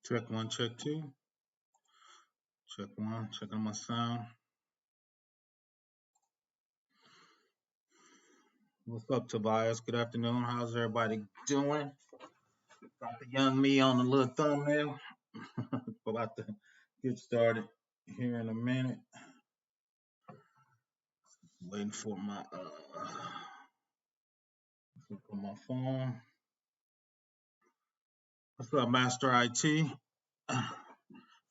Check one, check two. Check one, checking my sound. What's up, Tobias? Good afternoon. How's everybody doing? Got the young me on the little thumbnail. About to get started here in a minute. Waiting for my phone. What's up, Master IT?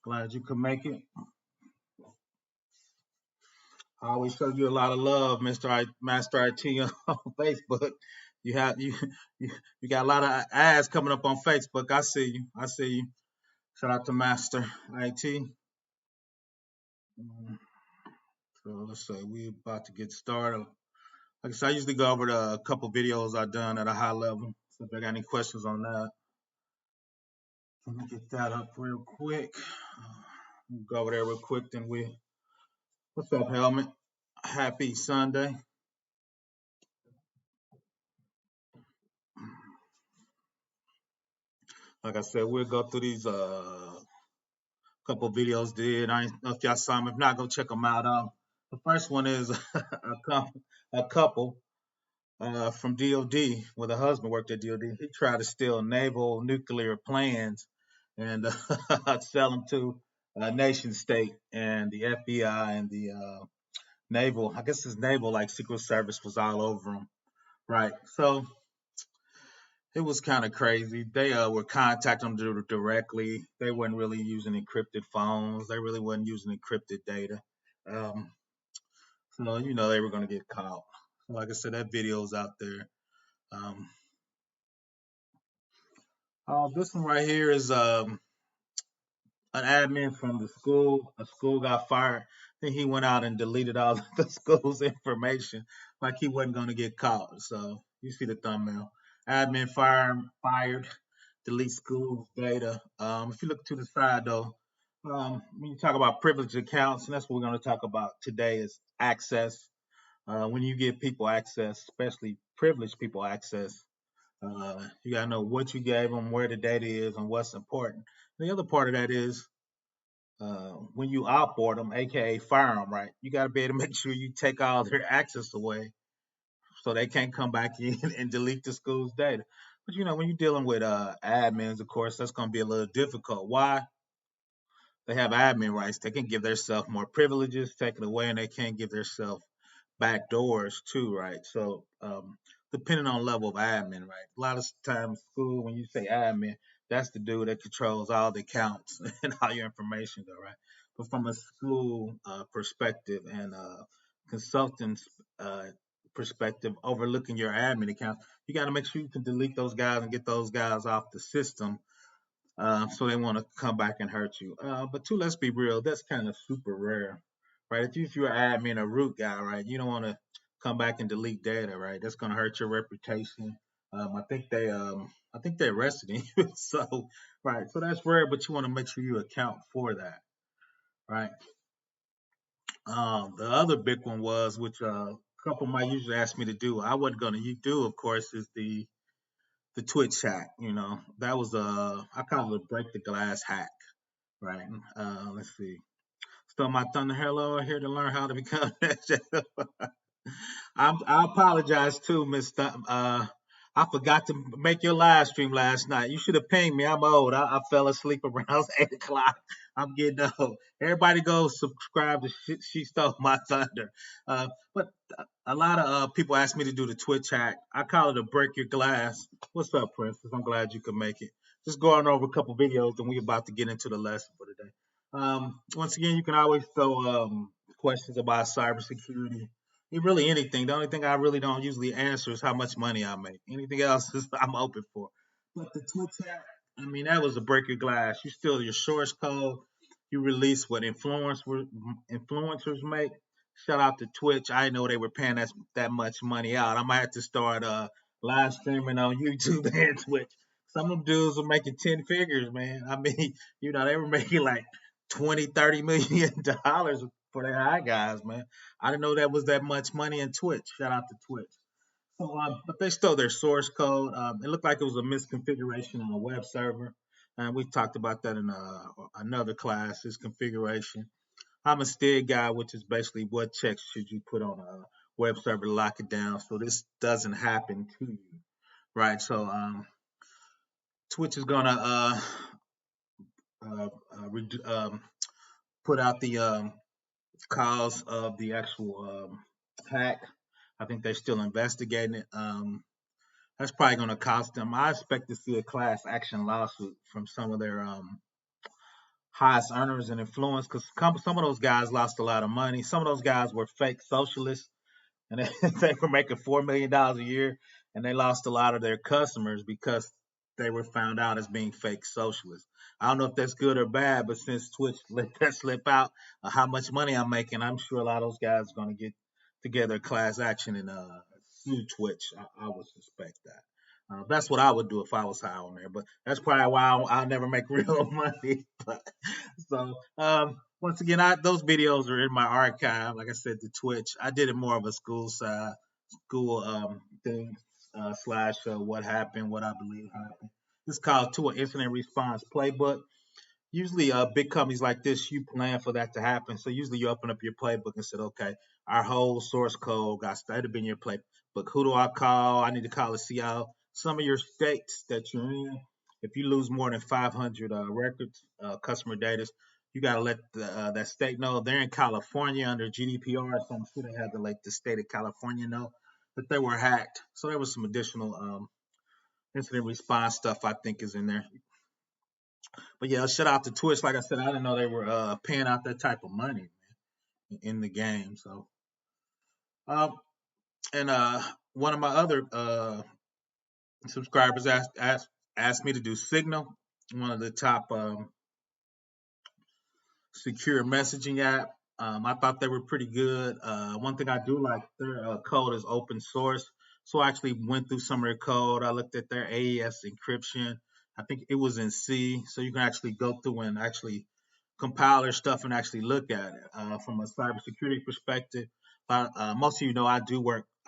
Glad you could make it. I always show you a lot of love, Master IT on Facebook. You got a lot of ads coming up on Facebook. I see you. I see you. Shout out to Master IT. So let's say we about to get started. Like I said, I usually go over a couple videos I've done at a high level. So if I got any questions on that, let me get that up real quick. We'll go over there real quick. Then what's up, Helmet? Happy Sunday. Like I said, we'll go through these couple videos did. I don't know if y'all saw them. If not, go check them out. The first one is a couple from DOD, where the husband worked at DOD. He tried to steal naval nuclear plans and sell them to a nation state, and the FBI and the naval, I guess his naval, like Secret Service, was all over him, right? So it was kind of crazy. They were contacting them directly. They weren't really using encrypted phones. They really wasn't using encrypted data. Um, so they were going to get caught. So like I said, that video's out there. Um, this one right here is an admin from the school. A school got fired. Then he went out and deleted all the school's information, like he wasn't going to get caught. So you see the thumbnail. Admin fired, delete school data. If you look to the side though, when you talk about privileged accounts, and that's what we're going to talk about today, is access. When you give people access, especially privileged people access, you gotta know what you gave them, where the data is, and what's important. The other part of that is when you outboard them, aka fire them, right? You gotta be able to make sure you take all their access away so they can't come back in and delete the school's data. But when you're dealing with admins, of course, that's gonna be a little difficult. Why? They have admin rights. They can give themselves more privileges, take it away, and they can't give themselves back doors too, right? So depending on level of admin, right? A lot of times school, when you say admin, that's the dude that controls all the accounts and all your information go, right? But from a school perspective and consultant's perspective, overlooking your admin accounts, you got to make sure you can delete those guys and get those guys off the system, so they want to come back and hurt you. But two, let's be real, that's kind of super rare, right? If you're an admin, a root guy, right, you don't want to come back and delete data, right? That's going to hurt your reputation. I think they arrested you, so right, so that's rare, but you want to make sure you account for that, right? The other big one was, which a couple might usually ask me to do, I wasn't going to do, of course, is the Twitch hack. That was I call it a break the glass hack, right? Let's see. Stole my thunder. Hello, here to learn how to become. I apologize too, Miss. I forgot to make your live stream last night. You should have pinged me. I'm old. I fell asleep around 8 o'clock. I'm getting old. Everybody go subscribe to She Stole My Thunder. But a lot of people ask me to do the Twitch hack. I call it a break your glass. What's up, Princess? I'm glad you could make it. Just going over a couple videos, and we're about to get into the lesson for today. Once again, you can always throw questions about cybersecurity, really anything. The only thing I really don't usually answer is how much money I make. Anything else is I'm open for. But the Twitch hack, I mean, that was a break your glass. You steal your source code. You release what influencers make. Shout out to Twitch. I didn't know they were paying that much money out. I might have to start live streaming on YouTube and Twitch. Some of them dudes were making 10 figures, man. I mean, they were making like 20, 30 million dollars for their high guys, man. I didn't know that was that much money in Twitch. Shout out to Twitch. So, but they stole their source code. It looked like it was a misconfiguration on a web server. And we talked about that in another class, is configuration. I'm a STIG guy, which is basically what checks should you put on a web server to lock it down so this doesn't happen to you, right? So Twitch is gonna uh, put out the cause of the actual hack. I think they're still investigating it. That's probably going to cost them. I expect to see a class action lawsuit from some of their highest earners and influence because some of those guys lost a lot of money. Some of those guys were fake socialists and they were making $4 million a year, and they lost a lot of their customers because they were found out as being fake socialists. I don't know if that's good or bad, but since Twitch let that slip out how much money I'm making, I'm sure a lot of those guys are going to get together a class action and sue Twitch. I would suspect that. That's what I would do if I was high on there, but that's probably why I'll never make real money. But, so once again, those videos are in my archive. Like I said, the Twitch. I did it more of a school side, school thing slash what happened, what I believe happened. It's called to an incident response playbook. Usually, big companies like this, you plan for that to happen. So usually, you open up your playbook and said, okay, our whole source code got started in your playbook. Who do I call? I need to call a CIO. Some of your states that you're in, if you lose more than 500 records, customer data, you got to let that state know. They're in California under GDPR, so I'm sure they had to let the state of California know that they were hacked. So there was some additional incident response stuff I think is in there. But yeah, shout out to Twitch. Like I said, I didn't know they were paying out that type of money in the game. So, um, and one of my other subscribers asked me to do Signal, one of the top secure messaging app. I thought they were pretty good. One thing I do like, their code is open source. So I actually went through some of their code. I looked at their AES encryption. I think it was in C, so you can actually go through and actually compile their stuff and actually look at it from a cybersecurity perspective. Most of you know I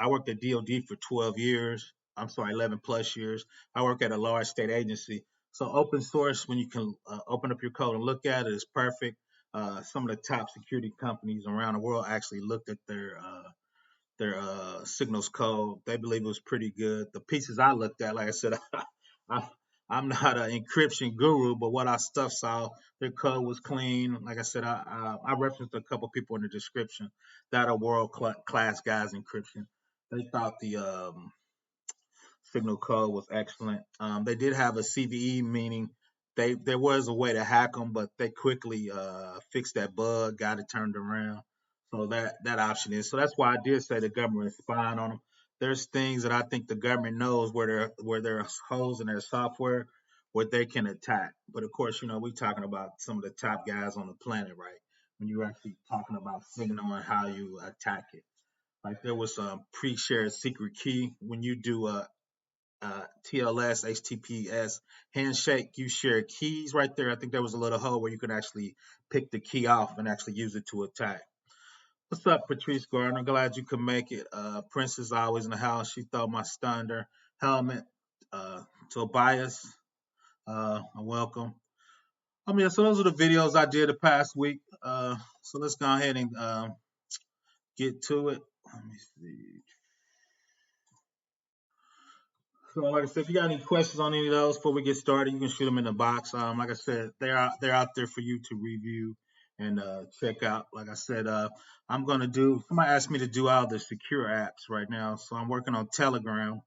worked at DoD for 12 years. I'm sorry, 11 plus years. I work at a large state agency. So open source, when you can open up your code and look at it, is perfect. Some of the top security companies around the world actually looked at their signals code. They believe it was pretty good. The pieces I looked at, like I said, I, I'm not an encryption guru, but what I stuff saw, their code was clean. Like I said, I referenced a couple people in the description that are world class guys encryption. They thought the signal code was excellent. They did have a CVE, meaning there was a way to hack them, but they quickly fixed that bug, got it turned around. So that option is. So that's why I did say the government is spying on them. There's things that I think the government knows where there are holes in their software where they can attack. But of course, we're talking about some of the top guys on the planet, right? When you're actually talking about signal and how you attack it. Like there was a pre-shared secret key when you do a TLS, HTTPS handshake, you share keys right there. I think there was a little hole where you could actually pick the key off and actually use it to attack. What's up, Patrice Gardner? Glad you could make it. Princess always in the house. She thought my stunned helmet. Tobias, welcome. Yeah, so those are the videos I did the past week. So let's go ahead and get to it. Let me see. So, like I said, if you got any questions on any of those before we get started, you can shoot them in the box. Like I said, they're out there for you to review and check out. Like I said, I'm gonna do. Somebody asked me to do all the secure apps right now, so I'm working on Telegram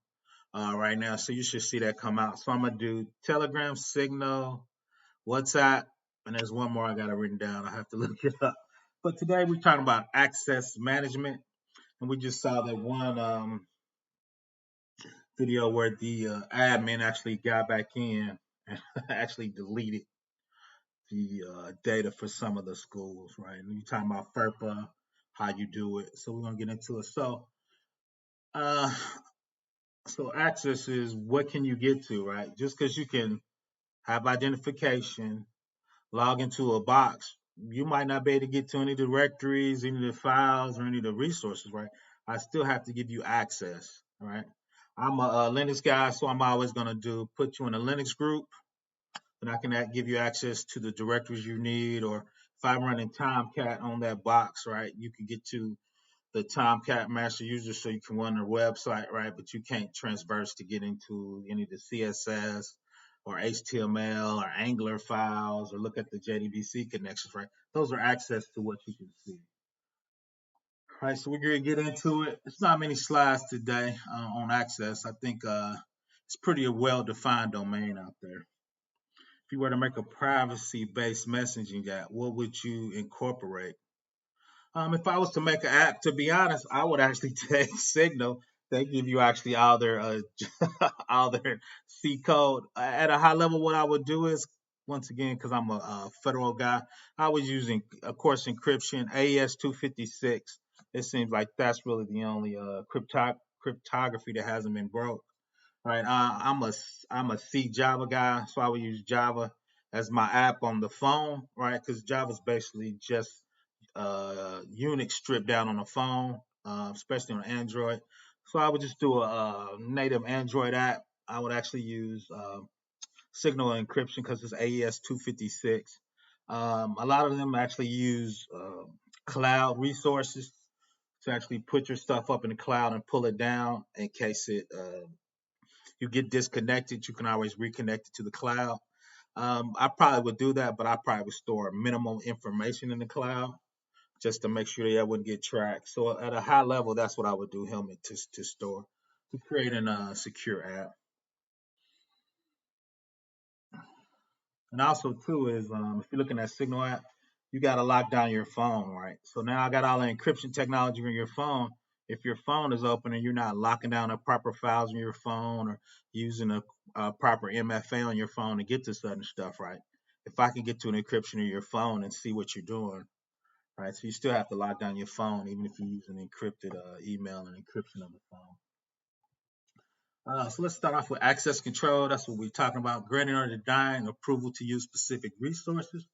right now. So you should see that come out. So I'm gonna do Telegram, Signal, WhatsApp, and there's one more I got it written down. I have to look it up. But today we're talking about access management, and we just saw that one video where the admin actually got back in and actually deleted the data for some of the schools, right? And you're talking about FERPA, how you do it. So we're gonna get into it. Uh, so access is what can you get to, right? Just because you can have identification, log into a box, you might not be able to get to any directories, any of the files, or any of the resources, right? I still have to give you access, all right? I'm a Linux guy, so I'm always gonna put you in a Linux group. and I can give you access to the directories you need. Or if I'm running Tomcat on that box, right, you can get to the Tomcat master user so you can run their website, right? But you can't transverse to get into any of the CSS or HTML or Angular files or look at the JDBC connections, right? Those are access to what you can see. All right, so we're gonna get into it. It's not many slides today on access. I think it's pretty a well-defined domain out there. If you were to make a privacy-based messaging app, what would you incorporate? If I was to make an app, to be honest, I would actually take Signal. They give you actually all their all their C code. At a high level, what I would do is, once again, because I'm a federal guy, I was using, of course, encryption, AES 256. It seems like that's really the only cryptography that hasn't been broke. Right? I'm a C Java guy, so I would use Java as my app on the phone, right? Because Java's basically just Unix stripped down on the phone, especially on Android. So I would just do a native Android app. I would actually use Signal encryption because it's AES 256. A lot of them actually use cloud resources to actually put your stuff up in the cloud and pull it down in case you get disconnected. You can always reconnect it to the cloud. I probably would do that, but I probably would store minimal information in the cloud just to make sure that wouldn't get tracked. So at a high level, that's what I would do, Helmet, to store, to create a secure app. And also too is if you're looking at Signal app, you got to lock down your phone, right? So now I got all the encryption technology on your phone. If your phone is open and you're not locking down the proper files on your phone or using a proper MFA on your phone to get to certain stuff, right? If I can get to an encryption of your phone and see what you're doing, right? So you still have to lock down your phone, even if you use an encrypted email and encryption of the phone. So let's start off with access control. That's what we're talking about. Granting or denying approval to use specific resources.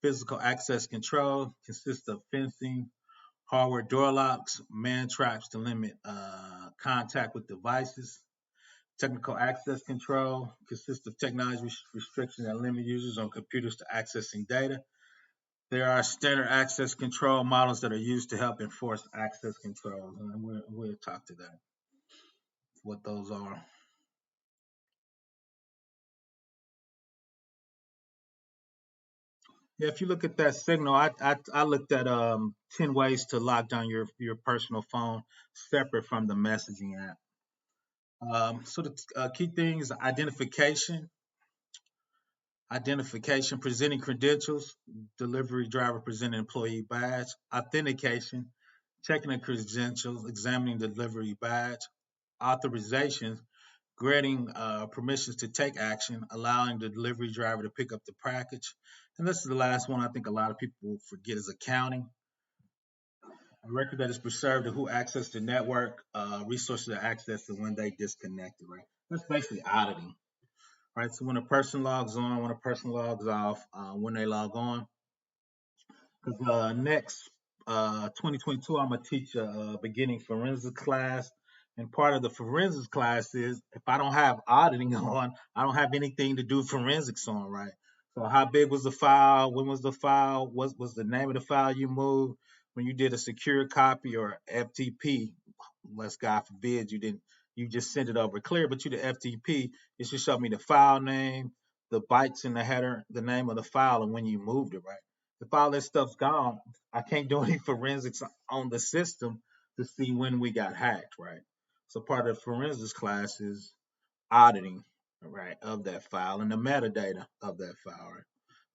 Physical access control consists of fencing, hardware door locks, man traps to limit contact with devices. Technical access control consists of technology restrictions that limit users on computers to accessing data. There are standard access control models that are used to help enforce access controls, and we'll talk to that, what those are. Yeah, if you look at that signal, I looked at 10 ways to lock down your personal phone separate from the messaging app. So the key things: identification, presenting credentials, delivery driver presenting employee badge, authentication, checking the credentials, examining the delivery badge, authorizations, granting permissions to take action, allowing the delivery driver to pick up the package. And this is the last one I think a lot of people forget is accounting. A record that is preserved of who accessed the network, resources are accessed and when they disconnected, right? That's basically auditing, right? So when a person logs on, when a person logs off, when they log on, because next 2022, I'm gonna teach a beginning forensics class, and part of the forensics class is if I don't have auditing on, I don't have anything to do forensics on, right? So how big was the file? When was the file? What was the name of the file you moved? When you did a secure copy or FTP, unless God forbid you didn't, you just sent it over clear, but you did FTP, it should show me the file name, the bytes in the header, the name of the file, and when you moved it, right? If all this stuff's gone, I can't do any forensics on the system to see when we got hacked, right? So part of the forensics class is auditing, right, of that file and the metadata of that file, right?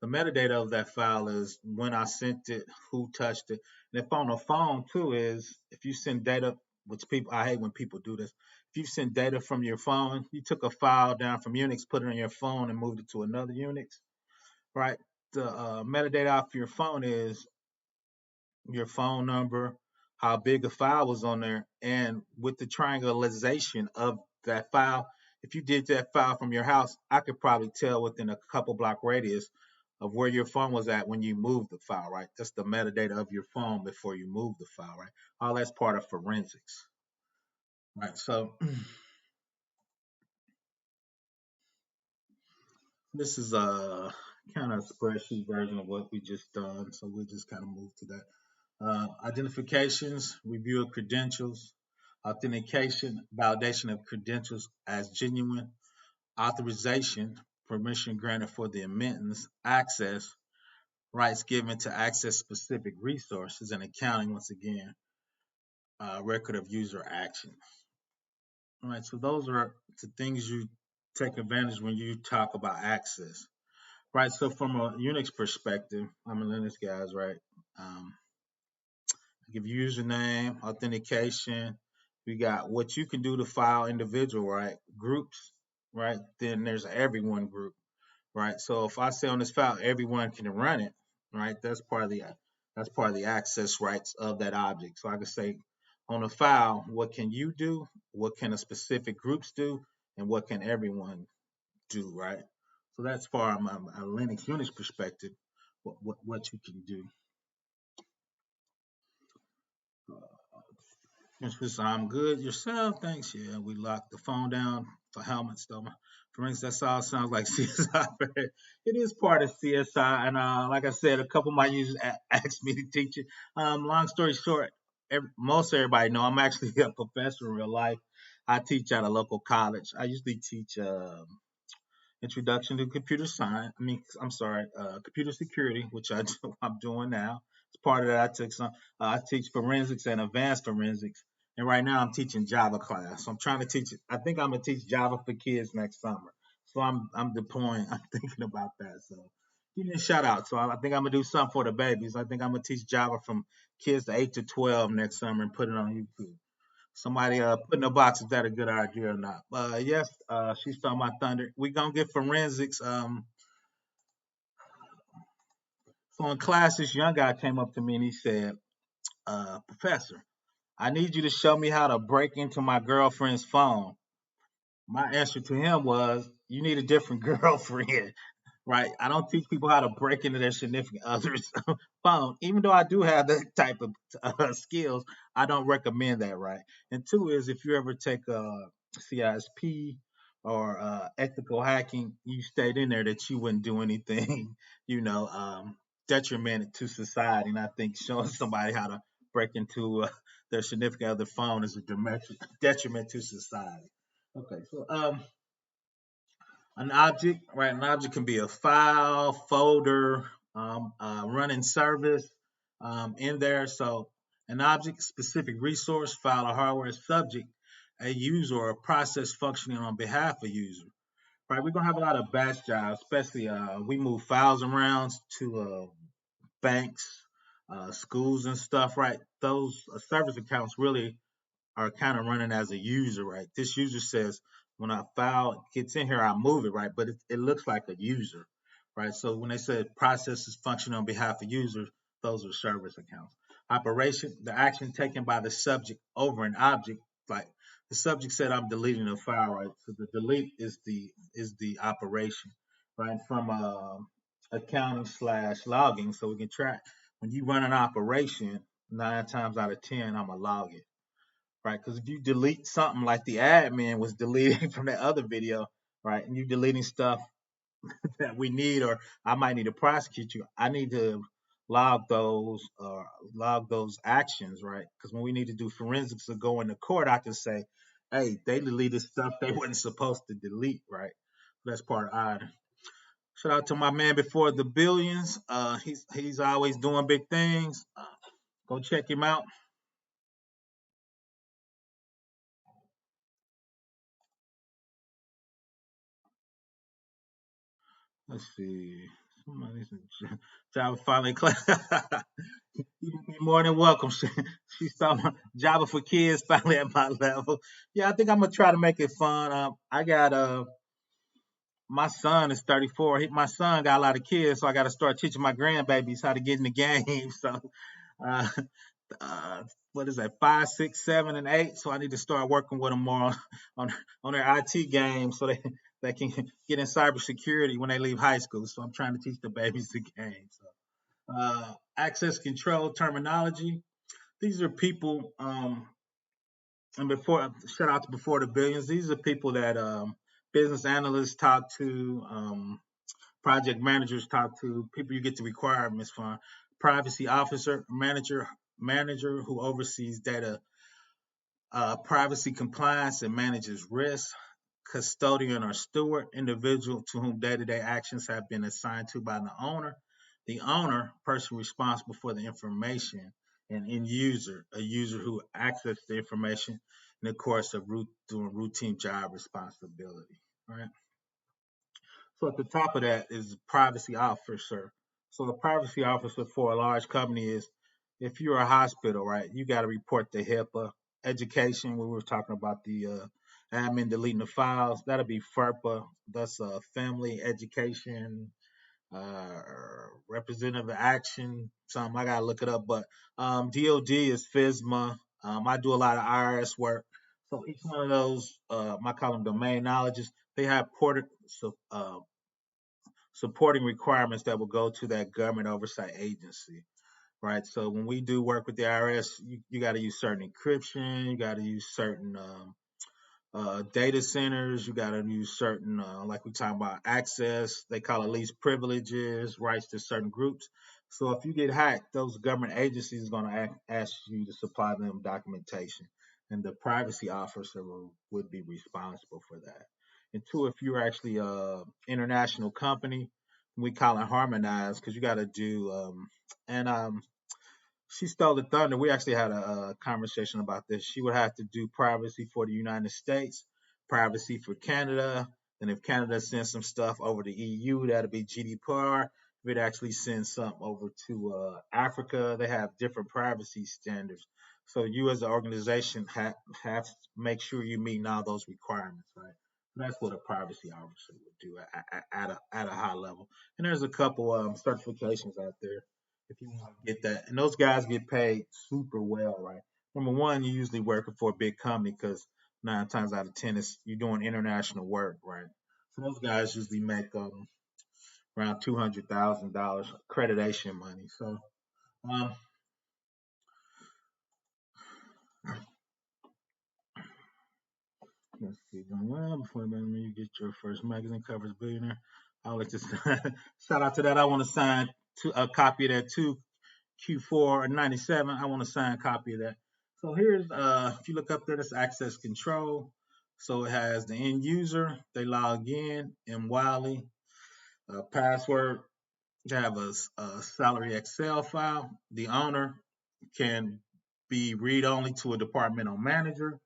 The metadata of that file is when I sent it, who touched it. And if on the phone too is if you send data, which people I hate when people do this. If you send data from your phone, you took a file down from Unix, put it on your phone, and moved it to another Unix, right? The metadata off your phone is your phone number, how big a file was on there, and with the triangulation of that file, if you did that file from your house, I could probably tell within a couple block radius of where your phone was at when you moved the file, right? That's the metadata of your phone before you move the file, right? All that's part of forensics, right? So This is a kind of spreadsheet version of what we just done, so we just kind of move to that. Identifications, review of credentials, authentication, validation of credentials as genuine, authorization, permission granted for the admittance, access, rights given to access specific resources, and accounting, once again, record of user action. All right, so those are the things you take advantage when you talk about access. Right, so from a Unix perspective, I'm a Linux guys, right? Um, give username, authentication. We got what you can do to file individual, right? Groups, right? Then there's everyone group, right? So if I say on this file, everyone can run it, right? That's part of the access rights of that object. So I can say on a file, what can you do? What can a specific groups do? And what can everyone do, right? So that's from a Linux Unix perspective, what you can do. I'm good. Yourself? Thanks. Yeah, we locked the phone down for helmets, though. For instance, that all sounds like CSI. It is part of CSI, and like I said, a couple of my users asked me to teach it. Long story short, most everybody know I'm actually a professor in real life. I teach at a local college. I usually teach Introduction to Computer Science. I'm sorry, Computer Security, which I'm doing now. As part of that, I took some. I teach forensics and advanced forensics, and right now I'm teaching Java class. So I'm trying to teach it. I think I'm gonna teach Java for kids next summer. So I'm deploying. I'm thinking about that. So give me a shout out. So I think I'm gonna do something for the babies. I think I'm gonna teach Java from kids to 8 to 12 next summer and put it on YouTube. Somebody put in a box, is that a good idea or not? Yes, she stole my thunder. We gonna get forensics. So in class, this young guy came up to me and he said, Professor, I need you to show me how to break into my girlfriend's phone. My answer to him was, you need a different girlfriend, right? I don't teach people how to break into their significant other's phone. Even though I do have that type of skills, I don't recommend that, right? And two is if you ever take a CISP or ethical hacking, you stayed in there that you wouldn't do anything, you know, detrimental to society. And I think showing somebody how to break into their significant other phone is a detriment to society. Okay, so an object, right? An object can be a file, folder, running service in there. So an object, specific resource, file, or hardware subject, a user or a process functioning on behalf of user. Right? We're gonna have a lot of batch jobs, especially we move files around to banks, schools, and stuff. Right? Those service accounts really are kind of running as a user, right? This user says, when a file gets in here, I move it, right? But it looks like a user, right? So when they said processes function on behalf of users, those are service accounts. Operation, the action taken by the subject over an object, like the subject said, I'm deleting a file, right? So the delete is the operation, right? From accounting slash logging, so we can track when you run an operation, 9 times out of 10, I'm gonna log it, right? Because if you delete something like the admin was deleting from that other video, right, and you deleting stuff that we need, or I might need to prosecute you, I need to log those or log those actions, right? Because when we need to do forensics or go into court, I can say, hey, they deleted stuff they wasn't supposed to delete, right? That's part of auditing. Shout out to my man before the billions. He's always doing big things. Go check him out. Let's see. Somebody's Java finally class. You'd be more than welcome. She's talking about Java for kids finally at my level. Yeah, I think I'm gonna try to make it fun. I got my son is 34. My son got a lot of kids, so I got to start teaching my grandbabies how to get in the game. So, uh, uh, what is that? 5, 6, 7, and 8. So I need to start working with them more on on their IT game, so they can get in cybersecurity when they leave high school. So I'm trying to teach the babies the game. So, access control terminology. These are people, and before shout out to before the billions. These are people that business analysts talk to. Project managers talk to people you get the requirements from. Privacy officer, manager who oversees data privacy compliance and manages risk. Custodian or steward, individual to whom day-to-day actions have been assigned to by the owner. The owner, person responsible for the information. And end user, a user who accesses the information in the course of doing routine job responsibility. Right. So at the top of that is privacy officer. So the privacy officer for a large company is if you're a hospital, right, you got to report the HIPAA. Education, we were talking about the admin deleting the files. That'll be FERPA. That's family education, uh, representative action. Something I gotta look it up, but DOD is FISMA. I do a lot of IRS work. So each one of those, I call them domain knowledges. They have supporting requirements that will go to that government oversight agency, right? So when we do work with the IRS, you got to use certain encryption, you got to use certain data centers, you got to use certain, like we talk about access, they call it least privileges, rights to certain groups. So if you get hacked, those government agencies are going to ask you to supply them documentation, and the privacy officer would be responsible for that. And two, if you're actually a international company, we call it harmonized because you got to do, and she stole the thunder. We actually had a conversation about this. She would have to do privacy for the United States, privacy for Canada. And if Canada sends some stuff over to EU, that'll be GDPR. If it actually sends something over to Africa, they have different privacy standards. So you as an organization have to make sure you're meeting all those requirements, right? So that's what a privacy officer would do at a high level. And there's a couple certifications out there if you want to get that. And those guys get paid super well, right? Number one, you're usually working for a big company because 9 times out of 10, you're doing international work, right? So those guys usually make around $200,000 accreditation money. So um, let's see, doing well before you get your first magazine covers billionaire. I'll let this shout out to that. I want to sign a copy of that too. Q4 97. I want to sign a copy of that. So here's if you look up there, this access control. So it has the end user, they log in Wiley, password, they have a salary Excel file. The owner can be read only to a departmental manager.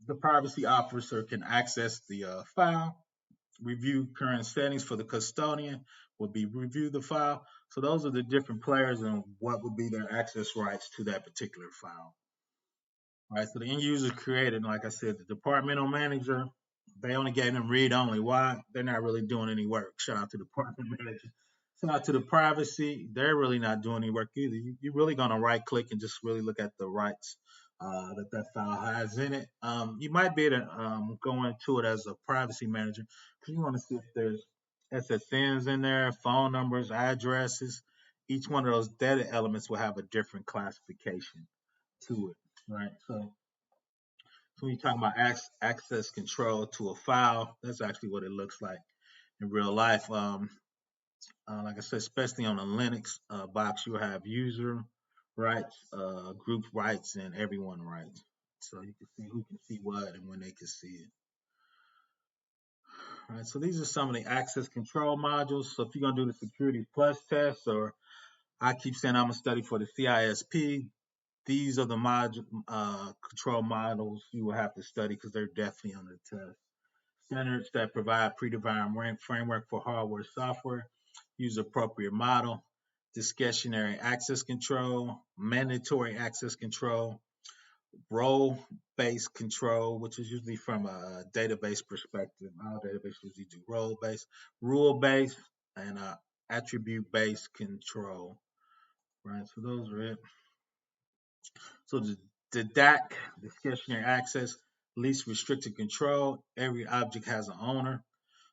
The privacy officer can access the file. Review current settings for the custodian will be review the file. So those are the different players and what would be their access rights to that particular file. Right. So the end user created, like I said, the departmental manager, they only gave them read only. Why? They're not really doing any work. Shout out to the department manager. Shout out to the privacy. They're really not doing any work either. You're really going to right click and just really look at the rights that file has in it. You might be able to go into it as a privacy manager because you want to see if there's SSNs in there, phone numbers, addresses. Each one of those data elements will have a different classification to it, right? So when you're talking about access control to a file, that's actually what it looks like in real life. Like I said, especially on a Linux box, you have user rights, group rights, and everyone rights. So you can see who can see what and when they can see it. All right, so these are some of the access control modules. So if you're gonna do the Security Plus test, or I keep saying I'm gonna study for the CISP, these are the control models you will have to study because they're definitely on the test. Standards that provide predefined framework for hardware, software, use appropriate model, discretionary access control, mandatory access control, role-based control, which is usually from a database perspective. Our database usually do role-based, rule-based, and attribute-based control. Right, so those are it. So the DAC, discretionary access, least restricted control. Every object has an owner.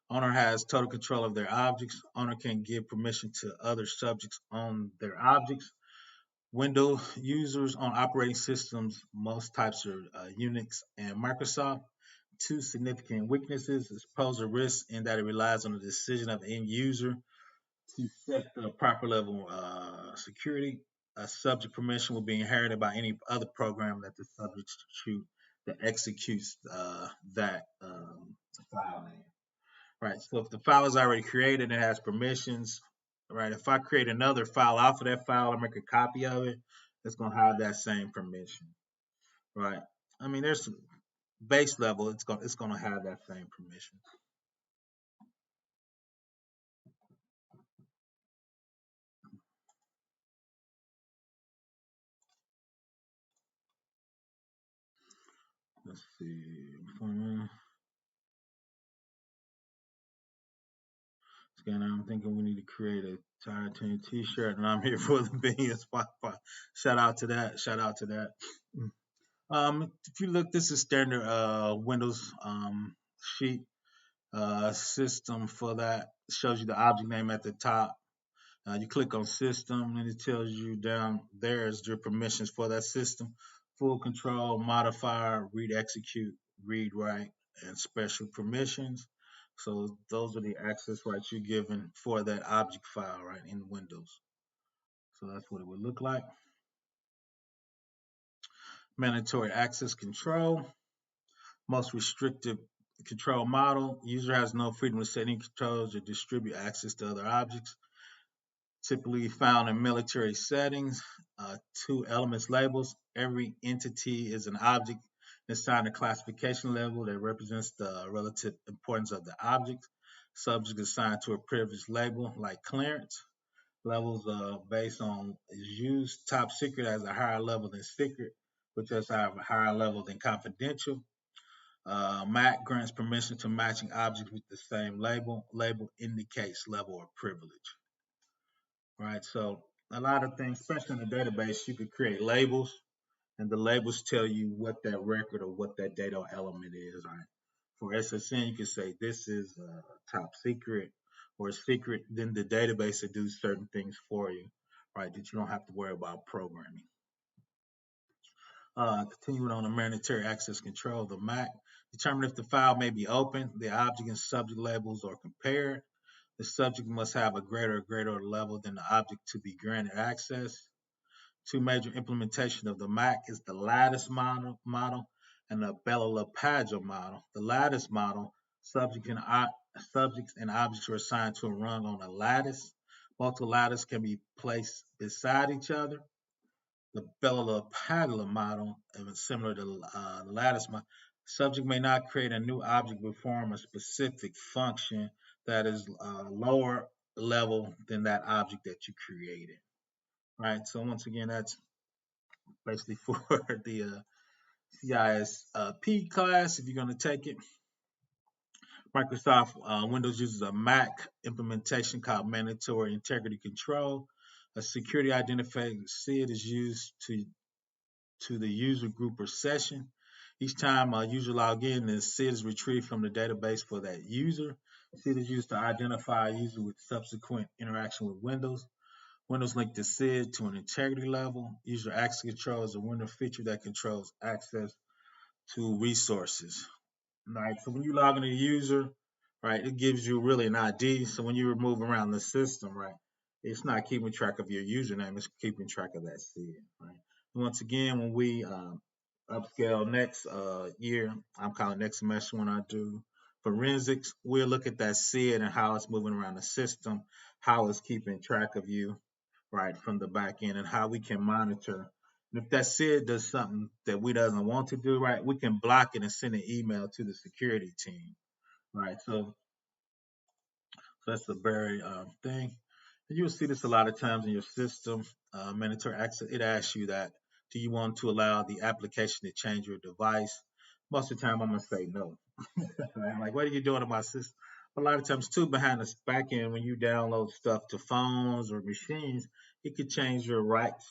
Owner has total control of their objects. Owner can give permission to other subjects on their objects. Windows users on operating systems, most types are Unix and Microsoft. two significant weaknesses. It poses a risk in that it relies on the decision of the end user to set the proper level security. A subject permission will be inherited by any other program that the subject shoot that executes that file name. Right. So if the file is already created and it has permissions, right? If I create another file off of that file or make a copy of it, it's gonna have that same permission. Right. I mean, there's some base level, it's gonna have that same permission. Let's see. Again, I'm thinking we need to create a Tire Team T-shirt, and I'm here for the Billions Wi-Fi. Shout out to that. Shout out to that. If you look, this is standard Windows sheet system for that. It shows you the object name at the top. You click on System, and it tells you down there is your permissions for that system: full control, modifier, read, execute, read, write, and special permissions. So those are the access rights you're given for that object file, right, in Windows. So that's what it would look like. Mandatory access control. Most restrictive control model. User has no freedom to set any controls or distribute access to other objects. Typically found in military settings. Two elements labels. Every entity is an object assigned a classification level that represents the relative importance of the object. Subject assigned to a privileged label like clearance. Levels based on is used. Top secret has a higher level than secret, which has a higher level than confidential. MAC grants permission to matching objects with the same label. Label indicates level of privilege. Right? So a lot of things, especially in the database, you could create labels, and the labels tell you what that record or what that data element is. Right? For SSN, you can say this is top secret or secret. Then the database will do certain things for you, right? That you don't have to worry about programming. Continuing on the mandatory access control, the MAC determine if the file may be opened. The object and subject labels are compared. The subject must have a greater level than the object to be granted access. Two major implementation of the MAC is the lattice model and the Bellapagel model. The lattice model, subjects and objects are assigned to a rung on a lattice. Multiple lattices can be placed beside each other. The Bellapagel model, similar to the lattice model, subject may not create a new object but perform a specific function that is lower level than that object that you created. Right. So once again, that's basically for the CISP class if you're going to take it. Microsoft Windows uses a MAC implementation called Mandatory Integrity Control. A security identifying SID is used to the user group or session. Each time a user log in, the SID is retrieved from the database for that user. SID is used to identify a user with subsequent interaction with Windows. Windows link the SID to an integrity level. User access control is a Windows feature that controls access to resources. Right. So when you log into the user, right, it gives you really an ID. So when you move around the system, right, it's not keeping track of your username, it's keeping track of that SID. Right. And once again, when we upscale next year, I'm calling next semester when I do forensics, we'll look at that SID and how it's moving around the system, how it's keeping track of you, right, from the back end, and how we can monitor. And if that SID does something that we doesn't want to do, right, we can block it and send an email to the security team, right? So that's the very thing. And you'll see this a lot of times in your system. Mandatory access, it asks you that, do you want to allow the application to change your device? Most of the time, I'm going to say no. I'm like, what are you doing in my system? A lot of times, too, behind the back end, when you download stuff to phones or machines, it could change your rights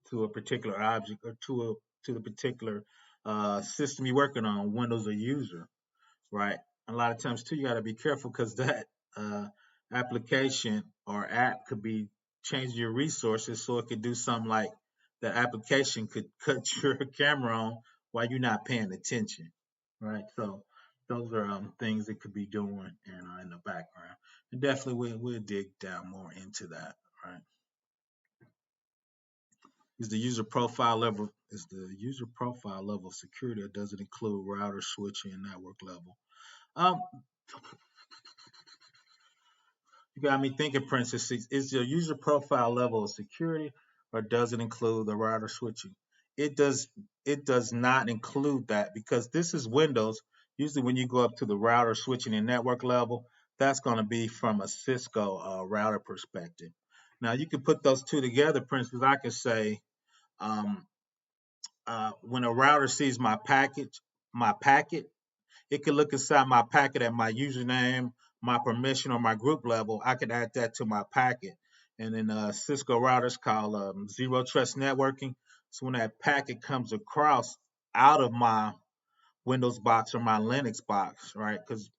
to a particular object or to the particular system you're working on, Windows or user, right? A lot of times too, you got to be careful because that uh, application or app could be changing your resources, so it could do something like the application could cut your camera on while you're not paying attention, right? So those are things it could be doing in the background. And definitely we'll dig down more into that, right? Is the user profile level security, or does it include router, switching, and network level? Um, you got me thinking, Princess. Is your user profile level of security, or does it include the router switching? It does. It does not include that because this is Windows. Usually, when you go up to the router switching and network level, that's going to be from a Cisco router perspective. Now, you can put those two together, Princess. I could say um, when a router sees my packet, it can look inside my packet at my username, my permission, or my group level. I can add that to my packet. And then Cisco routers called zero trust networking. So when that packet comes across out of my Windows box or my Linux box, right? Because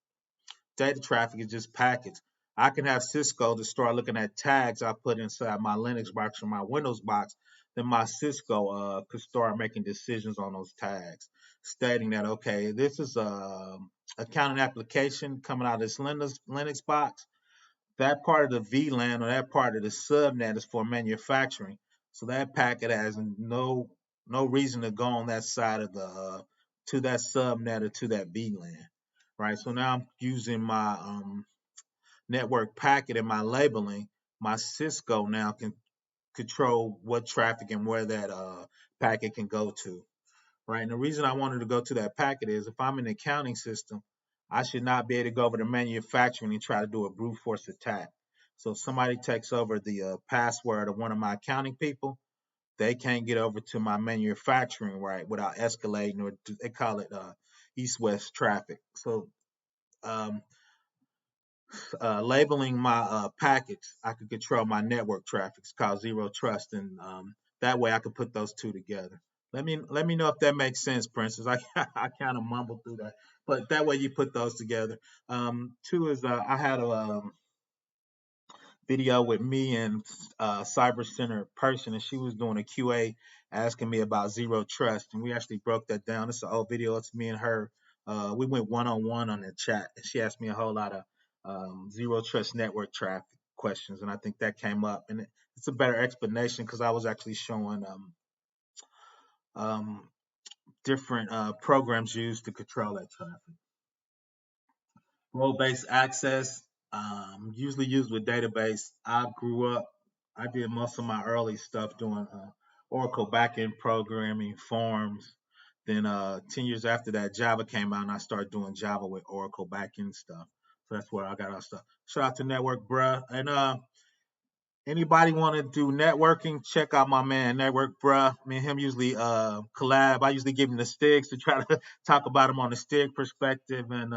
data traffic is just packets. I can have Cisco to start looking at tags I put inside my Linux box or my Windows box. Then my Cisco could start making decisions on those tags, stating that okay, this is a accounting application coming out of this Linux box. That part of the VLAN or that part of the subnet is for manufacturing. So that packet has no reason to go on that side of the to that subnet or to that VLAN, right? So now I'm using my network packet and my labeling. My Cisco now can control what traffic and where that packet can go to, right? And the reason I wanted to go to that packet is if I'm in the accounting system, I should not be able to go over to manufacturing and try to do a brute force attack. So if somebody takes over the password of one of my accounting people, they can't get over to my manufacturing right without escalating, or they call it east-west traffic. So um, labeling my packets, I could control my network traffic. It's called zero trust, and that way I could put those two together. Let me know if that makes sense, Princess. I kind of mumbled through that, but that way you put those together. Two is I had a video with me and cyber center person, and she was doing a QA asking me about zero trust, and we actually broke that down. It's an old video. It's me and her. We went one on one on the chat, and she asked me a whole lot of zero trust network traffic questions, and I think that came up, and it's a better explanation because I was actually showing um, different programs used to control that traffic. Role-based access, usually used with database. I did most of my early stuff doing Oracle backend programming, forms. Then 10 years after that, Java came out and I started doing Java with Oracle backend stuff. So that's where I got our stuff. Shout out to Network Bruh. And anybody want to do networking, check out my man Network Bruh. Me and him usually collab. I usually give him the sticks to try to talk about him on the stick perspective. And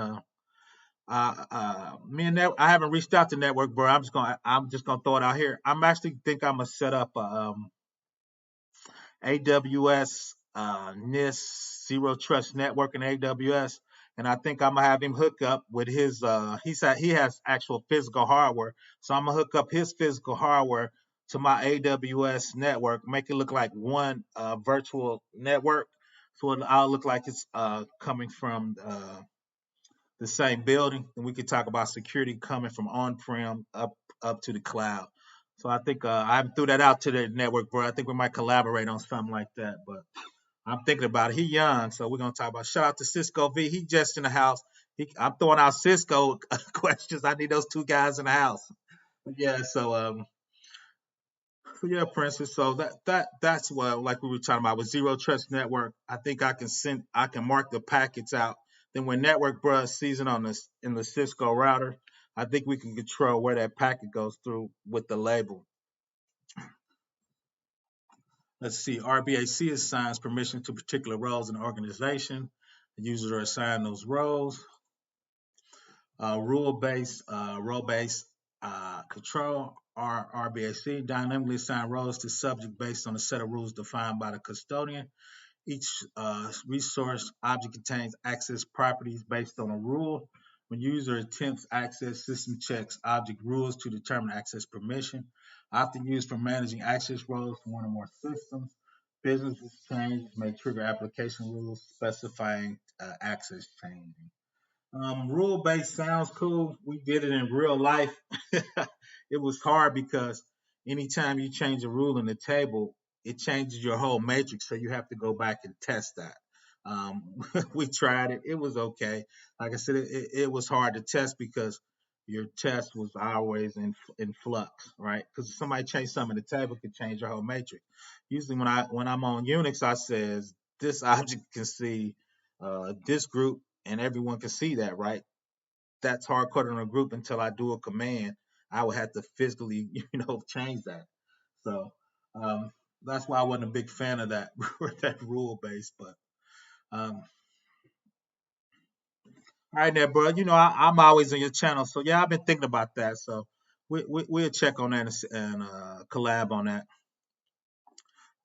me and I haven't reached out to Network, bro. I'm just gonna throw it out here. I'm actually think I'm gonna set up a AWS NIST Zero Trust Network in AWS, and I think I'm gonna have him hook up with his. He has actual physical hardware, so I'm gonna hook up his physical hardware to my AWS network, make it look like one virtual network, so I'll look like it's coming from the same building, and we could talk about security coming from on-prem up to the cloud. So I think I threw that out to the network, bro. I think we might collaborate on something like that. But I'm thinking about it. He young, so we're gonna talk about. Shout out to Cisco V. He just in the house. I'm throwing out Cisco questions. I need those two guys in the house. But yeah, so yeah, Princess. So that's what like we were talking about with zero trust network. I think I can mark the packets out. Then when network brush sees it on this in the Cisco router, I think we can control where that packet goes through with the label. Let's see. RBAC assigns permission to particular roles in the organization. The users are assigned those roles. Role-based control, RBAC, dynamically assign roles to subject based on a set of rules defined by the custodian. Each resource object contains access properties based on a rule. When user attempts access, system checks object rules to determine access permission. Often used for managing access roles to one or more systems. Business changes may trigger application rules specifying access changing. Rule-based sounds cool. We did it in real life. It was hard because anytime you change a rule in the table, it changes your whole matrix. So you have to go back and test that. Um, we tried it. It was okay. Like I said, it was hard to test because your test was always in flux, right? Because if somebody changed something in the table, it could change your whole matrix. Usually, when I'm on Unix, I says this object can see this group, and everyone can see that, right? That's hard coded in a group until I do a command. I would have to physically, change that. So um, that's why I wasn't a big fan of that that rule base. But all right, there, bro. I'm always on your channel, so yeah, I've been thinking about that. So we'll check on that and collab on that.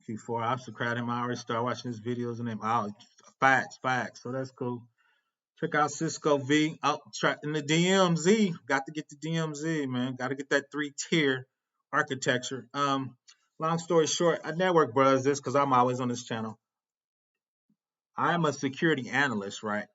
Before I subscribe him, I already start watching his videos and them. Oh, facts. So that's cool. Check out Cisco V. Oh, in the DMZ. Got to get the DMZ, man. Got to get that 3-tier architecture. Long story short, I network brothers this because I'm always on this channel. I'm a security analyst, right?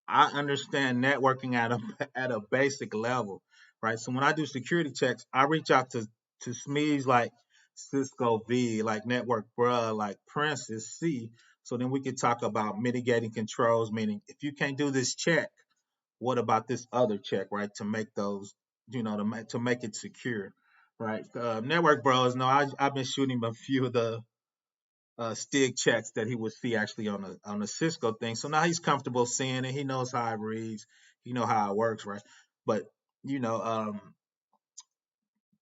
I understand networking at a at a basic level, right? So when I do security checks, I reach out to SMEs like Cisco V, like Network Bruh, like Princess C. So then we could talk about mitigating controls, meaning if you can't do this check, what about this other check, right? To make those, to make it secure, right? Network Bros, no, I've been shooting a few of the Stig checks that he would see actually on the Cisco thing. So now he's comfortable seeing it. He knows how it reads. He know how it works, right? But you know, um,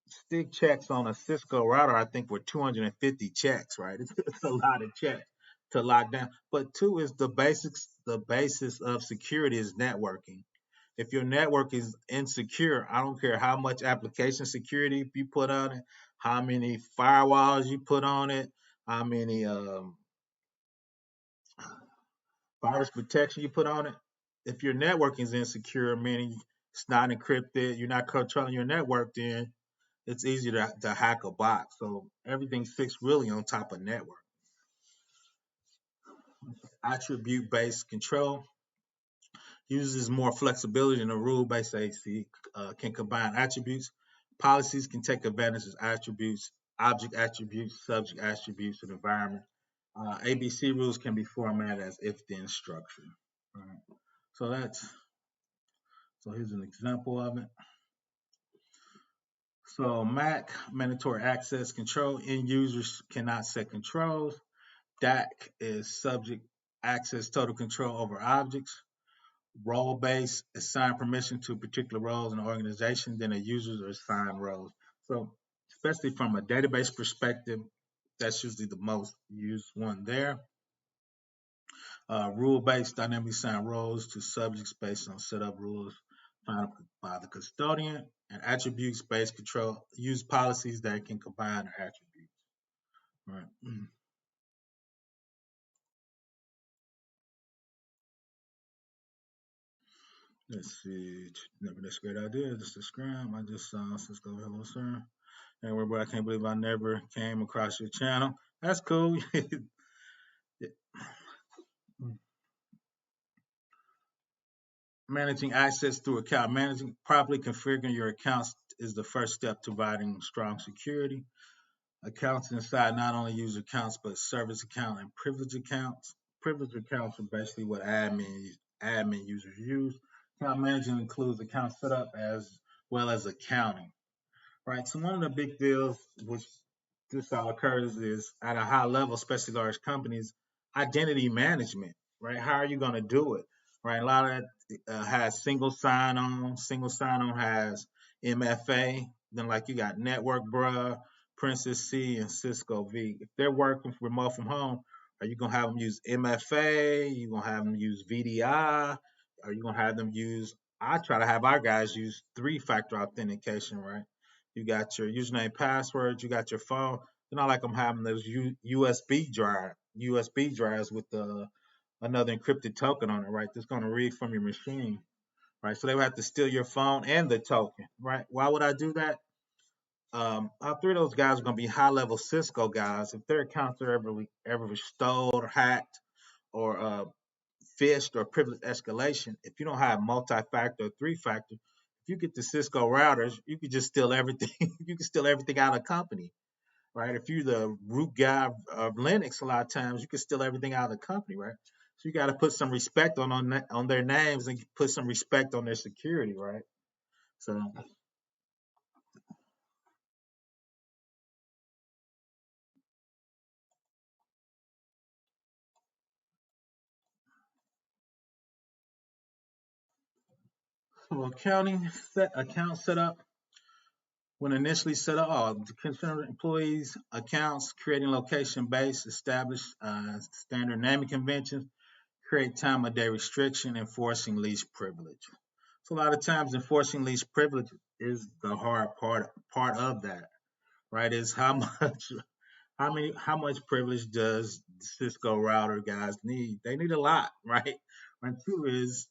Stig checks on a Cisco router, I think, were 250 checks, right? It's a lot of checks to lock down. But two is the basics. The basis of security is networking. If your network is insecure, I don't care how much application security you put on it, how many firewalls you put on it, how many virus protection you put on it. If your network is insecure, meaning it's not encrypted, you're not controlling your network, then it's easy to hack a box. So everything's fixed really on top of network. Attribute based control uses more flexibility than a rule based AC, can combine attributes. Policies can take advantage of attributes, object attributes, subject attributes, and environment. ABC rules can be formatted as if then structure. Right. So here's an example of it. So Mac, mandatory access control. End users cannot set controls. DAC is subject access total control over objects. Role-based, assign permission to particular roles in the organization, then the users are assigned roles. So especially from a database perspective, that's usually the most used one there. Rule-based, dynamically assign roles to subjects based on setup rules found by the custodian, and attributes-based control use policies that can combine their attributes. Right. Let's see. Never that's a great idea. Just subscribe. I just saw Cisco. Hello, sir. Hey, everybody, I can't believe I never came across your channel. That's cool. Managing access through account managing. Properly configuring your accounts is the first step to providing strong security. Accounts inside not only user accounts but service account and privilege accounts. Privilege accounts are basically what admin users use. Account management includes account setup as well as accounting. Right. So one of the big deals which this all occurs is at a high level, especially large companies, identity management. Right. How are you going to do it? Right. A lot of that has single sign on. Single sign on has MFA. Then like you got Network Bruh, Princess C, and Cisco V. If they're working remote from home, are you gonna have them use MFA? You gonna have them use VDI? Are you gonna have them use? I try to have our guys use 3-factor authentication, right? You got your username, password. You got your phone. They're not like I'm having those USB drives with another encrypted token on it, right? That's going to read from your machine, right? So they would have to steal your phone and the token, right? Why would I do that? All three of those guys are going to be high-level Cisco guys. If their accounts are ever stole or hacked or phished or privilege escalation, if you don't have multi-factor or three-factor, if you get the Cisco routers, you can just steal everything. You can steal everything out of the company, right? If you're the root guy of Linux, a lot of times you can steal everything out of the company, right? So you got to put some respect on their names and put some respect on their security, right? So, account setup. When initially set up, concern employees accounts, creating location-based, establish standard naming conventions, create time of day restriction, enforcing least privilege. So a lot of times enforcing least privilege is the hard part of that, right? Is how much privilege does Cisco router guys need? They need a lot, right? And two is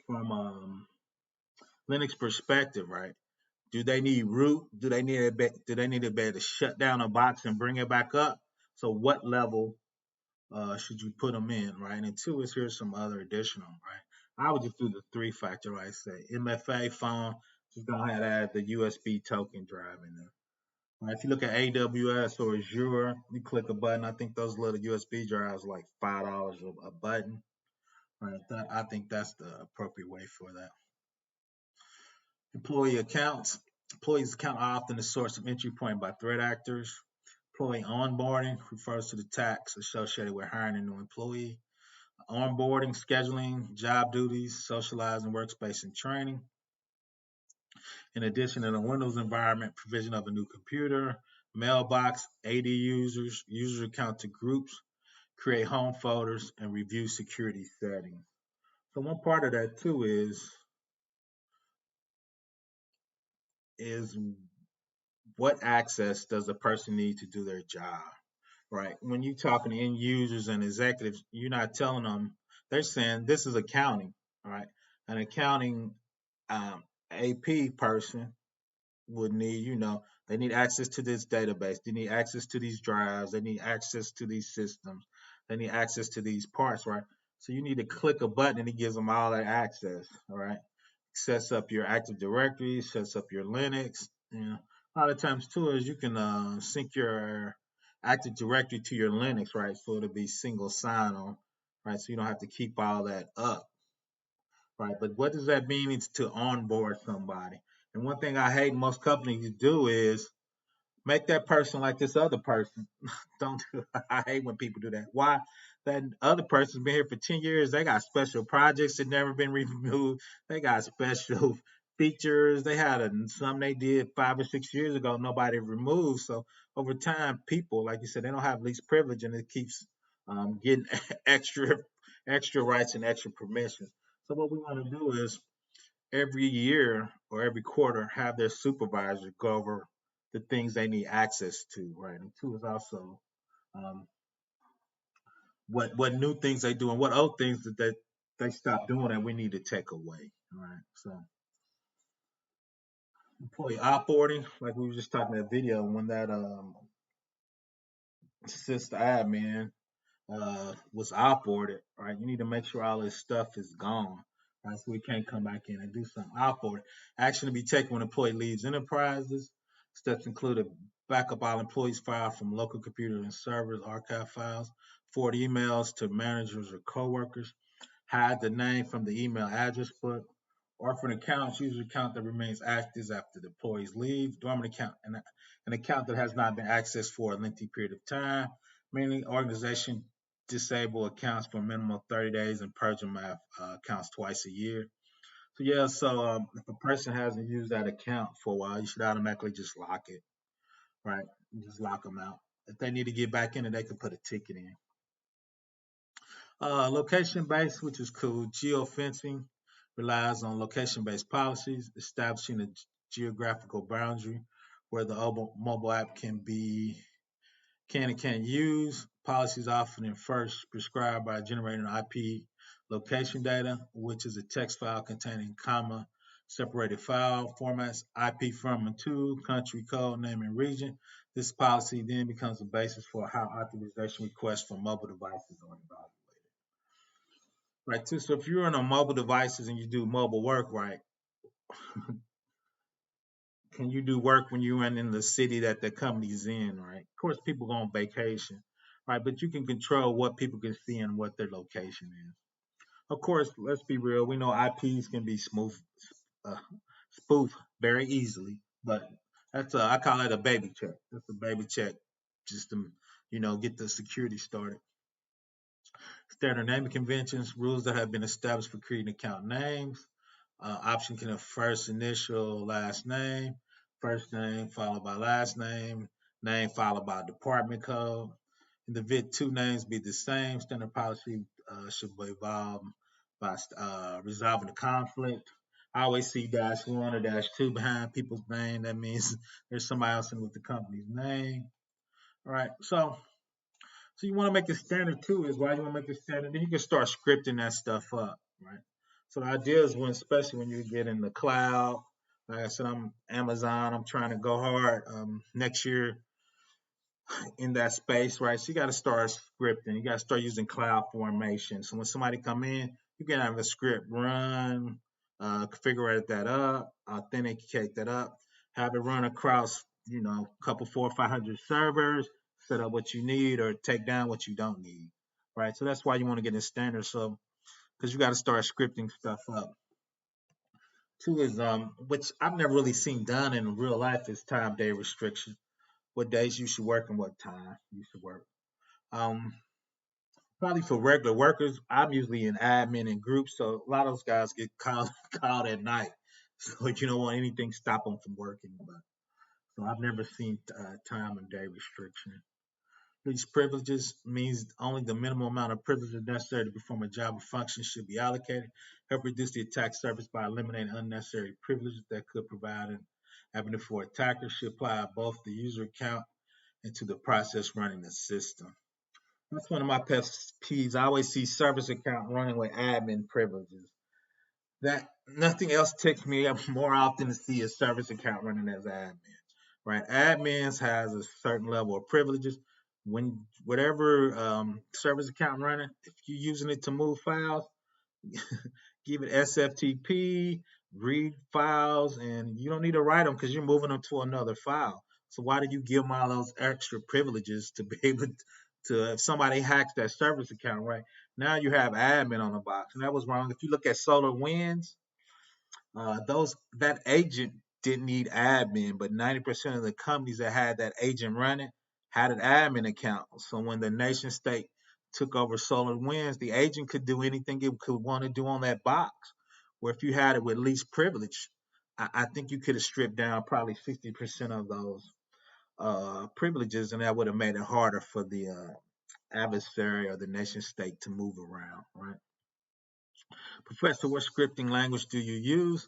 from Linux perspective, right? Do they need root? Do they need to be able to shut down a box and bring it back up? So what level should you put them in, right? And two is here's some other additional, right? I would just do the three factor, like say MFA phone, just go ahead and add the USB token drive in there. Right? If you look at AWS or Azure, you click a button. I think those little USB drives are like $5 a button. Right? I think that's the appropriate way for that. Employee accounts. Employees account are often the source of entry point by threat actors. Employee onboarding refers to the tasks associated with hiring a new employee. Onboarding, scheduling, job duties, socializing, workspace, and training. In addition, in a Windows environment, provision of a new computer, mailbox, AD users, user account to groups, create home folders, and review security settings. So one part of that too is what access does the person need to do their job, right? When you're talking to end users and executives, you're not telling them, they're saying this is accounting, right? An accounting AP person would need, they need access to this database, they need access to these drives, they need access to these systems, they need access to these parts, right? So you need to click a button and it gives them all that access, all right? Sets up your Active Directory, sets up your Linux. A lot of times too is you can sync your Active Directory to your Linux, right? So it'll be single sign-on, right? So you don't have to keep all that up, right? But what does that mean? It's to onboard somebody. And one thing I hate most companies do is make that person like this other person. Don't do I hate when people do that. Why? That other person's been here for 10 years. They got special projects that never been removed. They got special features. They had some they did 5 or 6 years ago, nobody removed. So over time, people, like you said, they don't have least privilege and it keeps getting extra rights and extra permissions. So what we want to do is every year or every quarter have their supervisor go over the things they need access to, right? And two is also um, what new things they do and what old things that they stop doing that we need to take away, right? So employee offboarding, like we were just talking in that video, when that assist admin was offboarded, right? You need to make sure all this stuff is gone, right? So we can't come back in and do something offboarded. Action to be taken when employee leaves enterprises. Steps include a backup all employees' file from local computers and servers, archive files, forward emails to managers or coworkers, hide the name from the email address book, orphan accounts, use an account that remains active after the employees leave, dormant account, an account that has not been accessed for a lengthy period of time, mainly organization disable accounts for a minimum of 30 days and purge them accounts twice a year. So yeah, so if a person hasn't used that account for a while, you should automatically just lock it, right? Just lock them out. If they need to get back in it, they can put a ticket in. Location based, which is cool. Geo fencing relies on location based policies, establishing a geographical boundary where the mobile app can and can't use. Policies often first prescribed by generating IP location data, which is a text file containing comma separated file formats, IP from and to, country code, name, and region. This policy then becomes the basis for how authorization requests for mobile devices are evaluated. right? Too. So if you're on a mobile devices and you do mobile work, right? Can you do work when you're in the city that the company's in, right? Of course, people go on vacation, right? But you can control what people can see and what their location is. Of course, let's be real. We know IPs can be uh, spoofed very easily, but that's I call it a baby check. That's a baby check, just to get the security started. Standard naming conventions, rules that have been established for creating account names. Option can have first initial, last name, first name followed by last name, name followed by department code. In the VIT, two names be the same. Standard policy should be evolved by resolving the conflict. I always see -1 or -2 behind people's name. That means there's somebody else in with the company's name. All right. So you want to make it standard too, is why you want to make it standard. Then you can start scripting that stuff up, right? So the idea is when, especially when you get in the cloud, like I said, I'm Amazon, I'm trying to go hard next year in that space, right? So you got to start scripting. You got to start using cloud formation. So when somebody come in, you can have a script run, configure that up, authenticate that up, have it run across, a couple 400 or 500 servers, set up what you need or take down what you don't need, right? So that's why you want to get in standard. So because you got to start scripting stuff up. Two is which I've never really seen done in real life is time day restriction. What days you should work and what time you should work. Um, Probably for regular workers, I'm usually in admin and groups, so a lot of those guys get called called at night. So you don't want anything stop them from working. But so I've never seen time and day restriction. These privileges means only the minimum amount of privileges necessary to perform a job or function should be allocated. Help reduce the attack surface by eliminating unnecessary privileges that could provide an avenue for attackers. Should apply both the user account and to the process running the system. That's one of my pet peeves. I always see service account running with admin privileges. That nothing else ticks me up more often to see a service account running as admin. Right? Admins has a certain level of privileges. When whatever service account running, if you're using it to move files, give it SFTP, read files, and you don't need to write them because you're moving them to another file. So why do you give them all those extra privileges to be able to, if somebody hacks that service account, right? Now you have admin on the box, and that was wrong. If you look at Solar Winds, those that agent didn't need admin, but 90% of the companies that had that agent running had an admin account. So when the nation state took over Solar Winds, the agent could do anything it could want to do on that box. Where if you had it with least privilege, I think you could have stripped down probably 50% of those privileges, and that would have made it harder for the adversary or the nation state to move around, right? Professor, what scripting language do you use?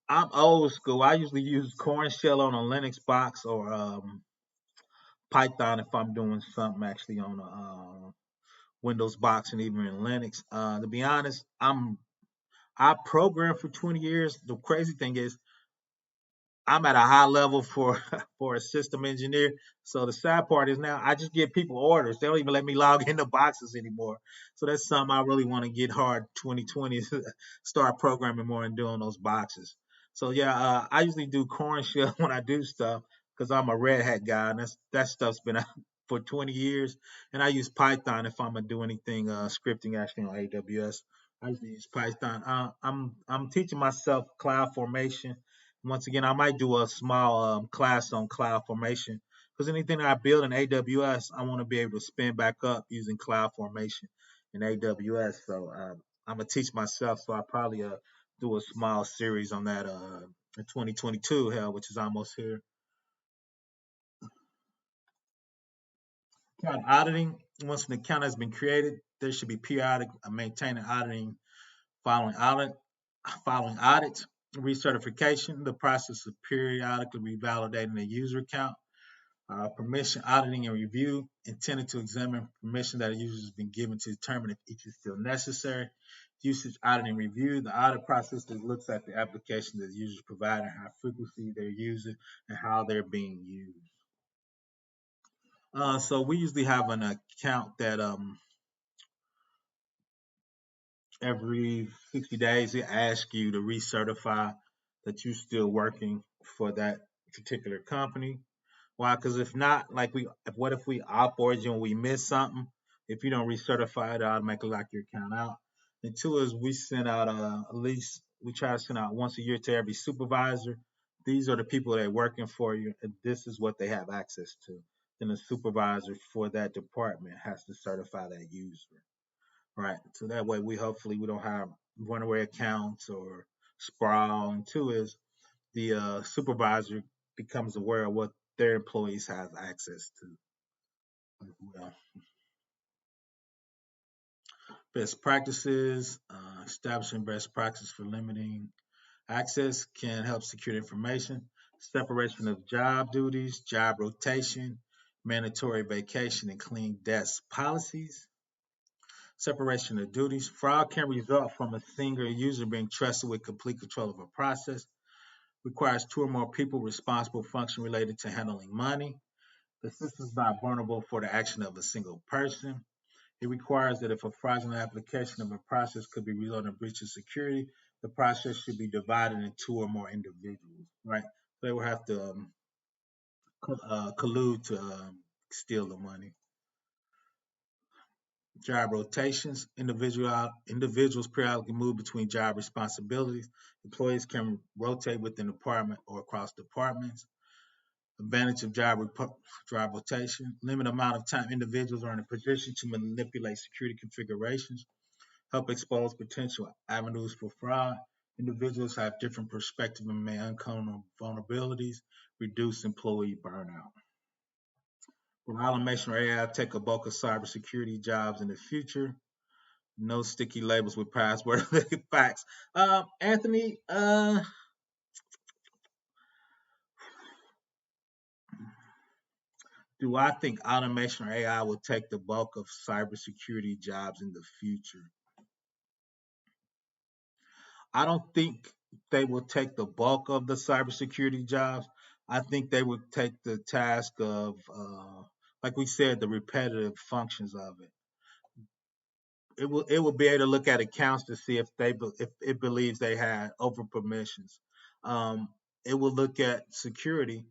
I'm old school. I usually use Corn Shell on a Linux box or Python if I'm doing something actually on a Windows box and even in Linux. To be honest, I programmed for 20 years. The crazy thing is I'm at a high level for for a system engineer. So the sad part is now I just give people orders. They don't even let me log into boxes anymore. So that's something I really want to get hard 2020 start programming more and doing those boxes. So yeah, I usually do corn shell when I do stuff because I'm a Red Hat guy and that stuff's been out for 20 years. And I use Python if I'm gonna do anything scripting actually on AWS. I usually use Python. I'm teaching myself cloud formation. Once again, I might do a small class on cloud formation because anything that I build in AWS, I want to be able to spin back up using cloud formation in AWS. So I'm gonna teach myself. So I probably do a small series on that in 2022, hell, which is almost here. Account auditing. Once an account has been created, there should be periodic maintaining auditing following audits, recertification, the process of periodically revalidating a user account, permission auditing and review, intended to examine permission that a user has been given to determine if each is still necessary. Usage auditing review, the audit process that looks at the application that the users provide and how frequency they're using and how they're being used. So we usually have an account that every 60 days, it asks you to recertify that you're still working for that particular company. Why? Because if not, like what if we offboard you and we miss something? If you don't recertify it, it'll automatically lock your account out. And two is we send out at least we try to send out once a year to every supervisor. These are the people that are working for you, and this is what they have access to. Then the supervisor for that department has to certify that user. Right. So that way we don't have runaway accounts or sprawl. And two is the supervisor becomes aware of what their employees have access to as well. Best practices, establishing best practices for limiting access can help secure information. Separation of job duties, job rotation, mandatory vacation, and clean desk policies. Separation of duties. Fraud can result from a single user being trusted with complete control of a process. Requires two or more people responsible for function related to handling money. The system is not vulnerable for the action of a single person. It requires that if a fraudulent application of a process could be resulting in breach of security, the process should be divided into two or more individuals, right? They will have to collude to steal the money. Job rotations. Individuals periodically move between job responsibilities. Employees can rotate within the department or across departments. Advantage of job rotation. Limited amount of time individuals are in a position to manipulate security configurations. Help expose potential avenues for fraud. Individuals have different perspectives and may uncover vulnerabilities. Reduce employee burnout. Will automation or AI take a bulk of cybersecurity jobs in the future? No sticky labels with password facts. Anthony, do I think automation or AI will take the bulk of cybersecurity jobs in the future? I don't think they will take the bulk of the cybersecurity jobs. I think they would take the task of, like we said, the repetitive functions of it. It will be able to look at accounts to see if it believes they had over permissions. Um, it will look at security.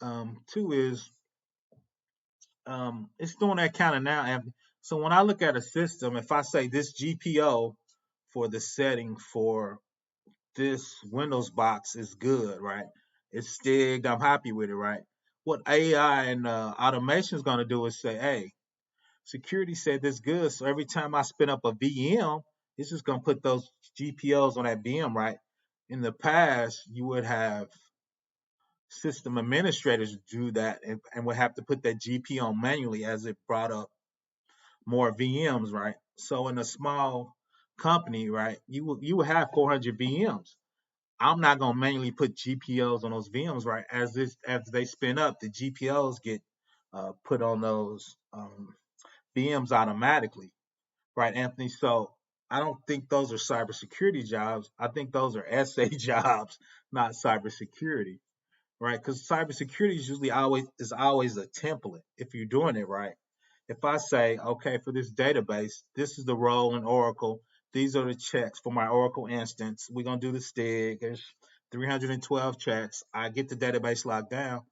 Two is it's doing that kind of now. And so when I look at a system, if I say this GPO for the setting for this Windows box is good, right? It's stigged. I'm happy with it, right? What AI and automation is going to do is say, hey, security said this good. So every time I spin up a VM, it's just going to put those GPOs on that VM, right? In the past, you would have system administrators do that and would have to put that GPO on manually as it brought up more VMs, right? So in a small company, right, you will have 400 VMs. I'm not gonna manually put GPOs on those VMs, right? As they spin up, the GPOs get put on those VMs automatically, right, Anthony? So I don't think those are cybersecurity jobs. I think those are SA jobs, not cybersecurity, right? Because cybersecurity is usually always a template if you're doing it right. If I say, okay, for this database, this is the role in Oracle. These are the checks for my Oracle instance. We're gonna do the STIG. There's 312 checks. I get the database locked down.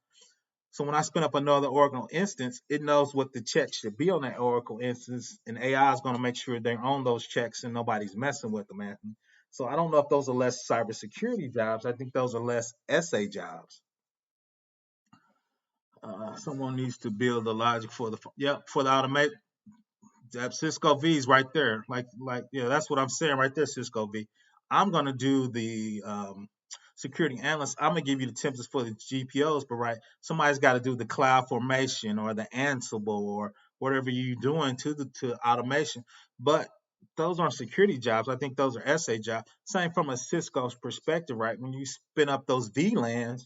So when I spin up another Oracle instance, it knows what the checks should be on that Oracle instance, and AI is going to make sure they're on those checks and nobody's messing with them, Anthony. So I don't know if those are less cybersecurity jobs. I think those are less SA jobs. Someone needs to build the logic for the automate. That Cisco V is right there. Yeah, that's what I'm saying right there, Cisco V. I'm gonna do the security analyst. I'm gonna give you the templates for the GPOs, but right, somebody's got to do the cloud formation or the Ansible or whatever you're doing to automation. But those aren't security jobs. I think those are SA jobs. Same from a Cisco's perspective, right? When you spin up those VLANs,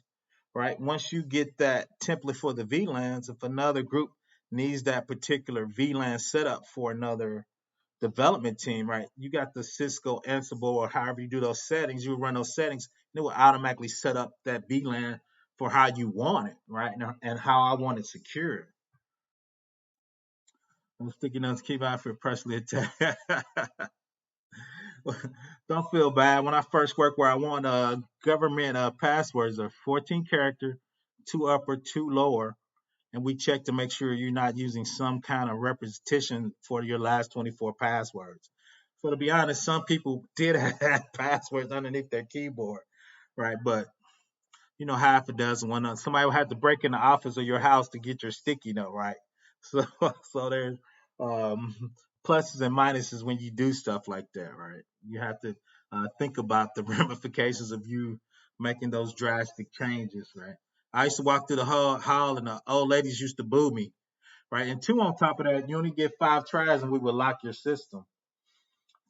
right? Once you get that template for the VLANs, if another group needs that particular VLAN setup for another development team, right? You got the Cisco Ansible or however you do those settings, you run those settings, and it will automatically set up that VLAN for how you want it, right? And how I want it secured. I'm sticking those keep out for personally attack. Don't feel bad. When I first worked where I want government passwords are 14 character, two upper, two lower, and we check to make sure you're not using some kind of repetition for your last 24 passwords. So to be honest, some people did have passwords underneath their keyboard, right? But half a dozen, one somebody will have to break in the office of your house to get your sticky note, right? So so there's um, pluses and minuses when you do stuff like that, right? You have to think about the ramifications of you making those drastic changes, right? I used to walk through the hall and the old ladies used to boo me, right? And two, on top of that, you only get 5 tries and we would lock your system.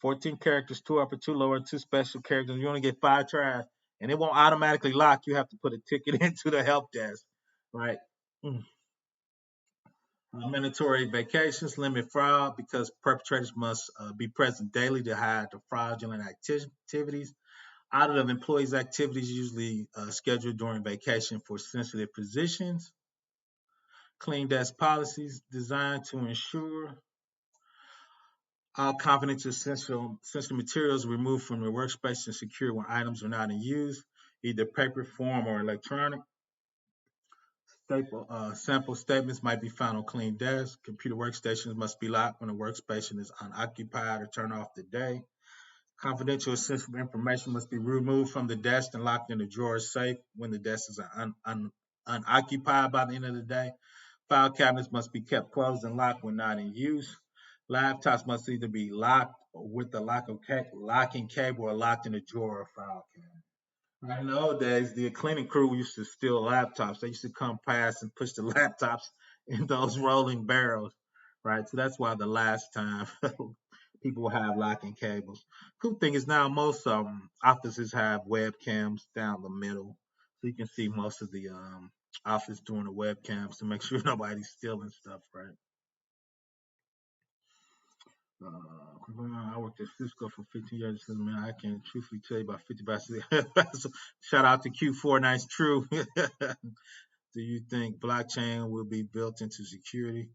14 characters, two upper, two lower, two special characters. You only get 5 tries, and it won't automatically lock. You have to put a ticket into the help desk, right? Mm. Mandatory vacations, limit fraud because perpetrators must be present daily to hide the fraudulent activities. Audit of employees' activities usually scheduled during vacation for sensitive positions. Clean desk policies designed to ensure all confidential sensitive materials removed from the workspace and secure when items are not in use, either paper form or electronic. Sample statements might be found on clean desks. Computer workstations must be locked when the workstation is unoccupied or turned off the day. Confidential sensitive information must be removed from the desk and locked in the drawer safe when the desk is unoccupied by the end of the day. File cabinets must be kept closed and locked when not in use. Laptops must either be locked with the locking cable or locked in a drawer or file cabinet. Right. Nowadays, the cleaning crew used to steal laptops. They used to come past and push the laptops in those rolling barrels, right? So that's why the last time people will have locking cables. Cool thing is now most offices have webcams down the middle, so you can see most of the office doing the webcams to make sure nobody's stealing stuff, right? I worked at Cisco for 15 years. So, man, I can truthfully tell you about 50 bucks. Shout out to Q4. Nice, true. Do you think blockchain will be built into security?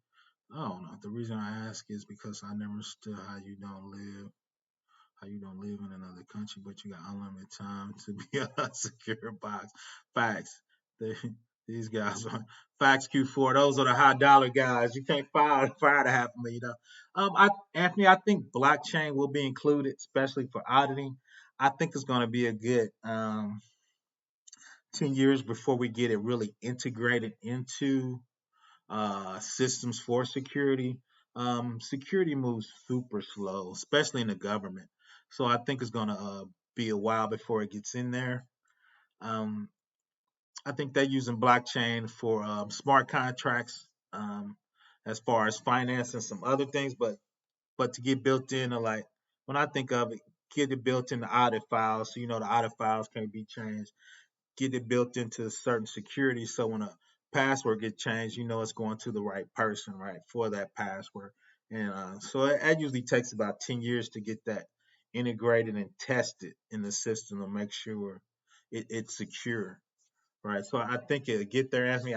I don't know. The reason I ask is because I never understood how you don't live in another country, but you got unlimited time to be a secure box. Facts. They, these guys are facts. Q4. Those are the high dollar guys. You can't fire the $500,000. Anthony, I think blockchain will be included, especially for auditing. I think it's going to be a good 10 years before we get it really integrated into systems for security. Security moves super slow, especially in the government. So I think it's going to be a while before it gets in there. Um, I think they're using blockchain for smart contracts as far as finance and some other things, but to get built into like when I think of it, get it built in the audit files, so the audit files can't be changed. Get it built into certain security, so when a password gets changed, it's going to the right person, right, for that password. And so it usually takes about 10 years to get that integrated and tested in the system to make sure it's secure, right? So I think it'll get there, Anthony.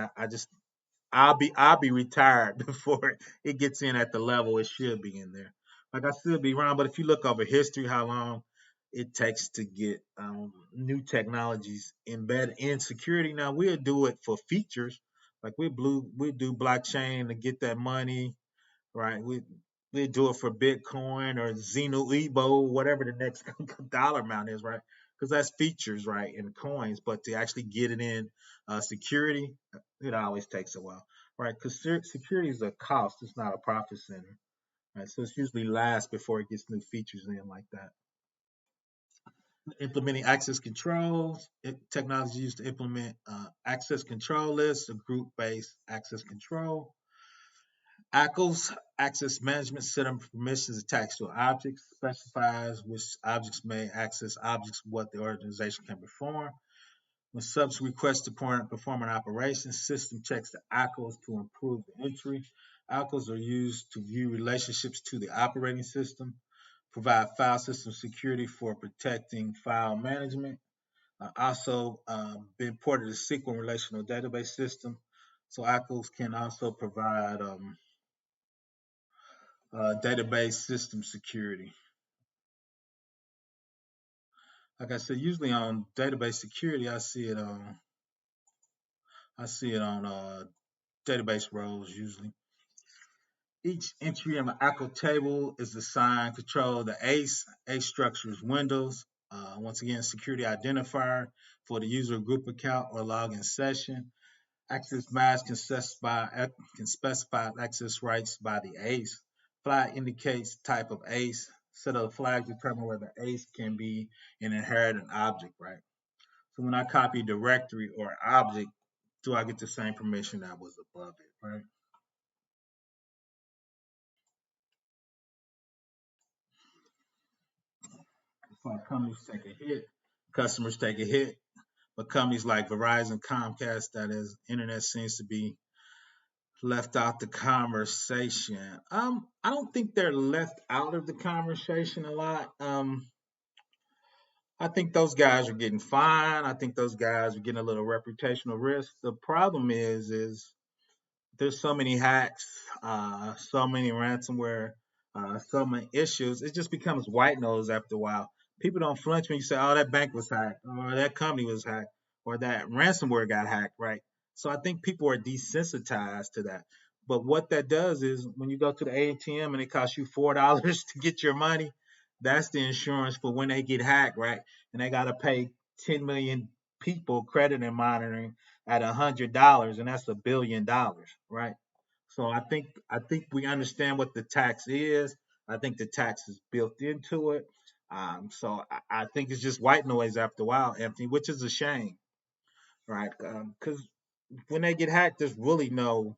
I'll be retired before it gets in at the level it should be in there. Like I still be around, but if you look over history, how long it takes to get new technologies embedded in security. Now we'll do it for features, like we do blockchain to get that money, right? We do it for Bitcoin or Xeno Ebo, whatever the next dollar amount is, right? Because that's features, right, and coins. But to actually get it in security, it always takes a while, right? Because security is a cost; it's not a profit center, right? So it's usually last before it gets new features in like that. Implementing access controls, technology used to implement access control lists, a group-based access control. ACLs, access management system permissions attached to objects, specifies which objects may access objects, what the organization can perform. When subs request to perform an operation, system checks the ACLs to improve the entry. ACLs are used to view relationships to the operating system, provide file system security for protecting file management. Also, been ported to SQL relational database system. So ACLs can also provide database system security. Like I said, usually on database security, I see it on database roles usually. Each entry in an ACL table is assigned control the ACE. ACE structures windows. Once again, security identifier for the user group account or login session. Access mask can specify access rights by the ACE. Flag indicates type of ACE. Set of flags determine whether ACE can be an inherited object, right? So when I copy directory or object, do I get the same permission that was above it, right? So companies take a hit, customers take a hit, but companies like Verizon, Comcast, that is, internet seems to be left out the conversation. I don't think they're left out of the conversation a lot. I think those guys are getting fined. I think those guys are getting a little reputational risk. The problem is there's so many hacks, so many ransomware, so many issues. It just becomes white noise after a while. People don't flinch when you say, "Oh, that bank was hacked," or "that company was hacked," or "that ransomware got hacked." Right. So I think people are desensitized to that. But what that does is when you go to the ATM and it costs you $4 to get your money, that's the insurance for when they get hacked, right? And they got to pay 10 million people credit and monitoring at $100, and that's $1 billion, right? So I think we understand what the tax is. I think the tax is built into it. So I think it's just white noise after a while, Anthony, which is a shame, right? Because when they get hacked, there's really no,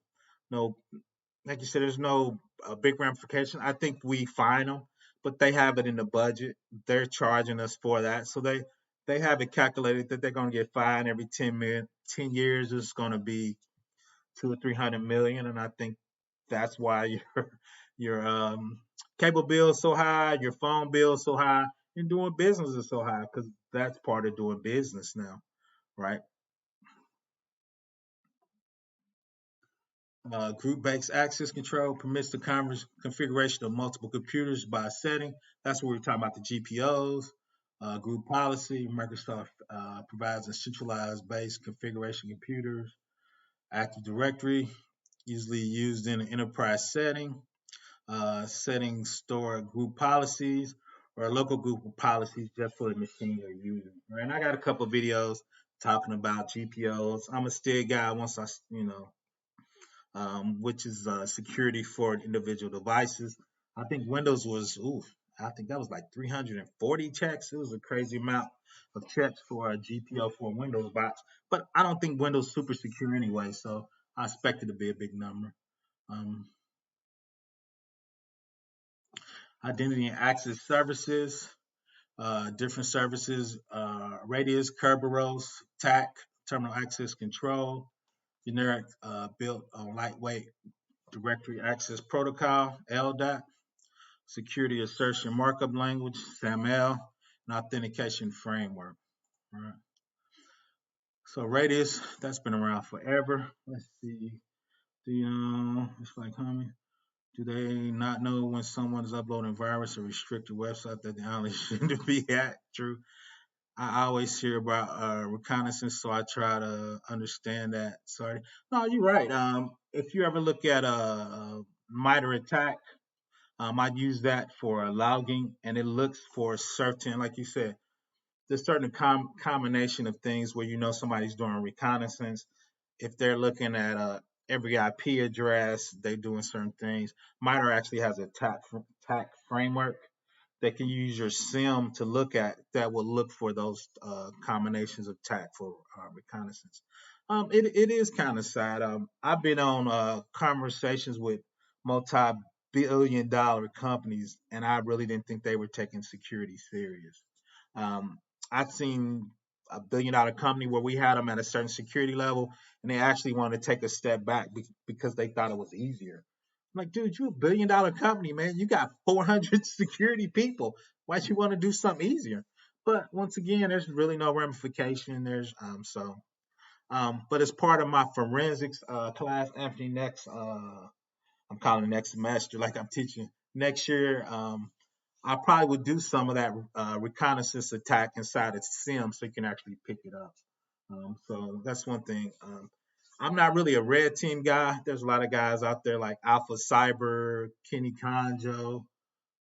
like you said, there's no big ramification. I think we fine them, but they have it in the budget. They're charging us for that, so they have it calculated that they're going to get fined every 10 years. It's going to be 200 or 300 million, and I think that's why your cable bill is so high, your phone bill is so high, and doing business is so high because that's part of doing business now, right? Group-based access control permits the configuration of multiple computers by setting. That's where we're talking about the GPOs. Group policy, Microsoft provides a centralized base configuration computers. Active Directory, usually used in an enterprise setting. Settings store group policies or a local group of policies just for the machine you're using. Right? And I got a couple of videos talking about GPOs. I'm a still guy once which is security for individual devices. I think Windows was, I think that was like 340 checks. It was a crazy amount of checks for a GPO for a Windows box. But I don't think Windows is super secure anyway, so I expect it to be a big number. Um, Identity and access services, different services, Radius, Kerberos, TAC, terminal access control, generic built on lightweight directory access protocol, Ldap, security assertion markup language, SAML, and authentication framework. Right. So Radius, that's been around forever. Let's see. It's like, homie, do they not know when someone is uploading virus or restricted website that the analyst shouldn't be at? True. I always hear about reconnaissance, so I try to understand that. Sorry. No, you're right. If you ever look at a MITRE attack, I'd use that for logging, and it looks for certain, like you said, there's certain combination of things where you know somebody's doing reconnaissance. If they're looking at every IP address, they're doing certain things. MITRE actually has a TAC framework that can use your SIM to look at that will look for those combinations of TAC for reconnaissance. It is kind of sad. I've been on conversations with multi-billion-dollar companies, and I really didn't think they were taking security serious. Um, I've seen a $1 billion company where we had them at a certain security level, and they actually wanted to take a step back because they thought it was easier. I'm like, dude, you're $1 billion company, man. You got 400 security people. Why'd you want to do something easier? But once again, there's really no ramification. But as part of my forensics class, Anthony, next I'm calling it next semester, like I'm teaching next year. I probably would do some of that reconnaissance attack inside of SIM so you can actually pick it up. So that's one thing. I'm not really a red team guy. There's a lot of guys out there like Alpha Cyber, Kenny Conjo.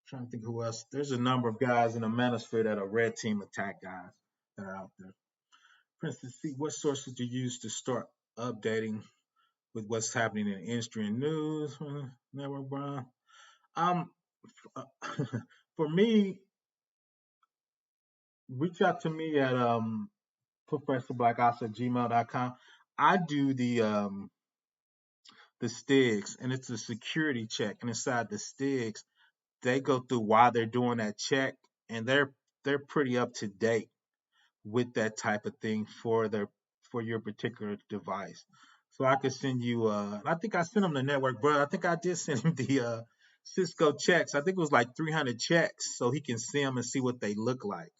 Trying to think who else. There's a number of guys in the manosphere that are red team attack guys that are out there. For instance, see what sources do you use to start updating with what's happening in industry and news? Network, Brian. Um, for me, reach out to me at professorblackops@gmail.com. I do the STIGs, and it's a security check. And inside the STIGs, they go through why they're doing that check, and they're pretty up to date with that type of thing for your particular device. So I could send you. I think I sent them the network, bro. I think I did send him the Cisco checks. I think it was like 300 checks, so he can see them and see what they look like.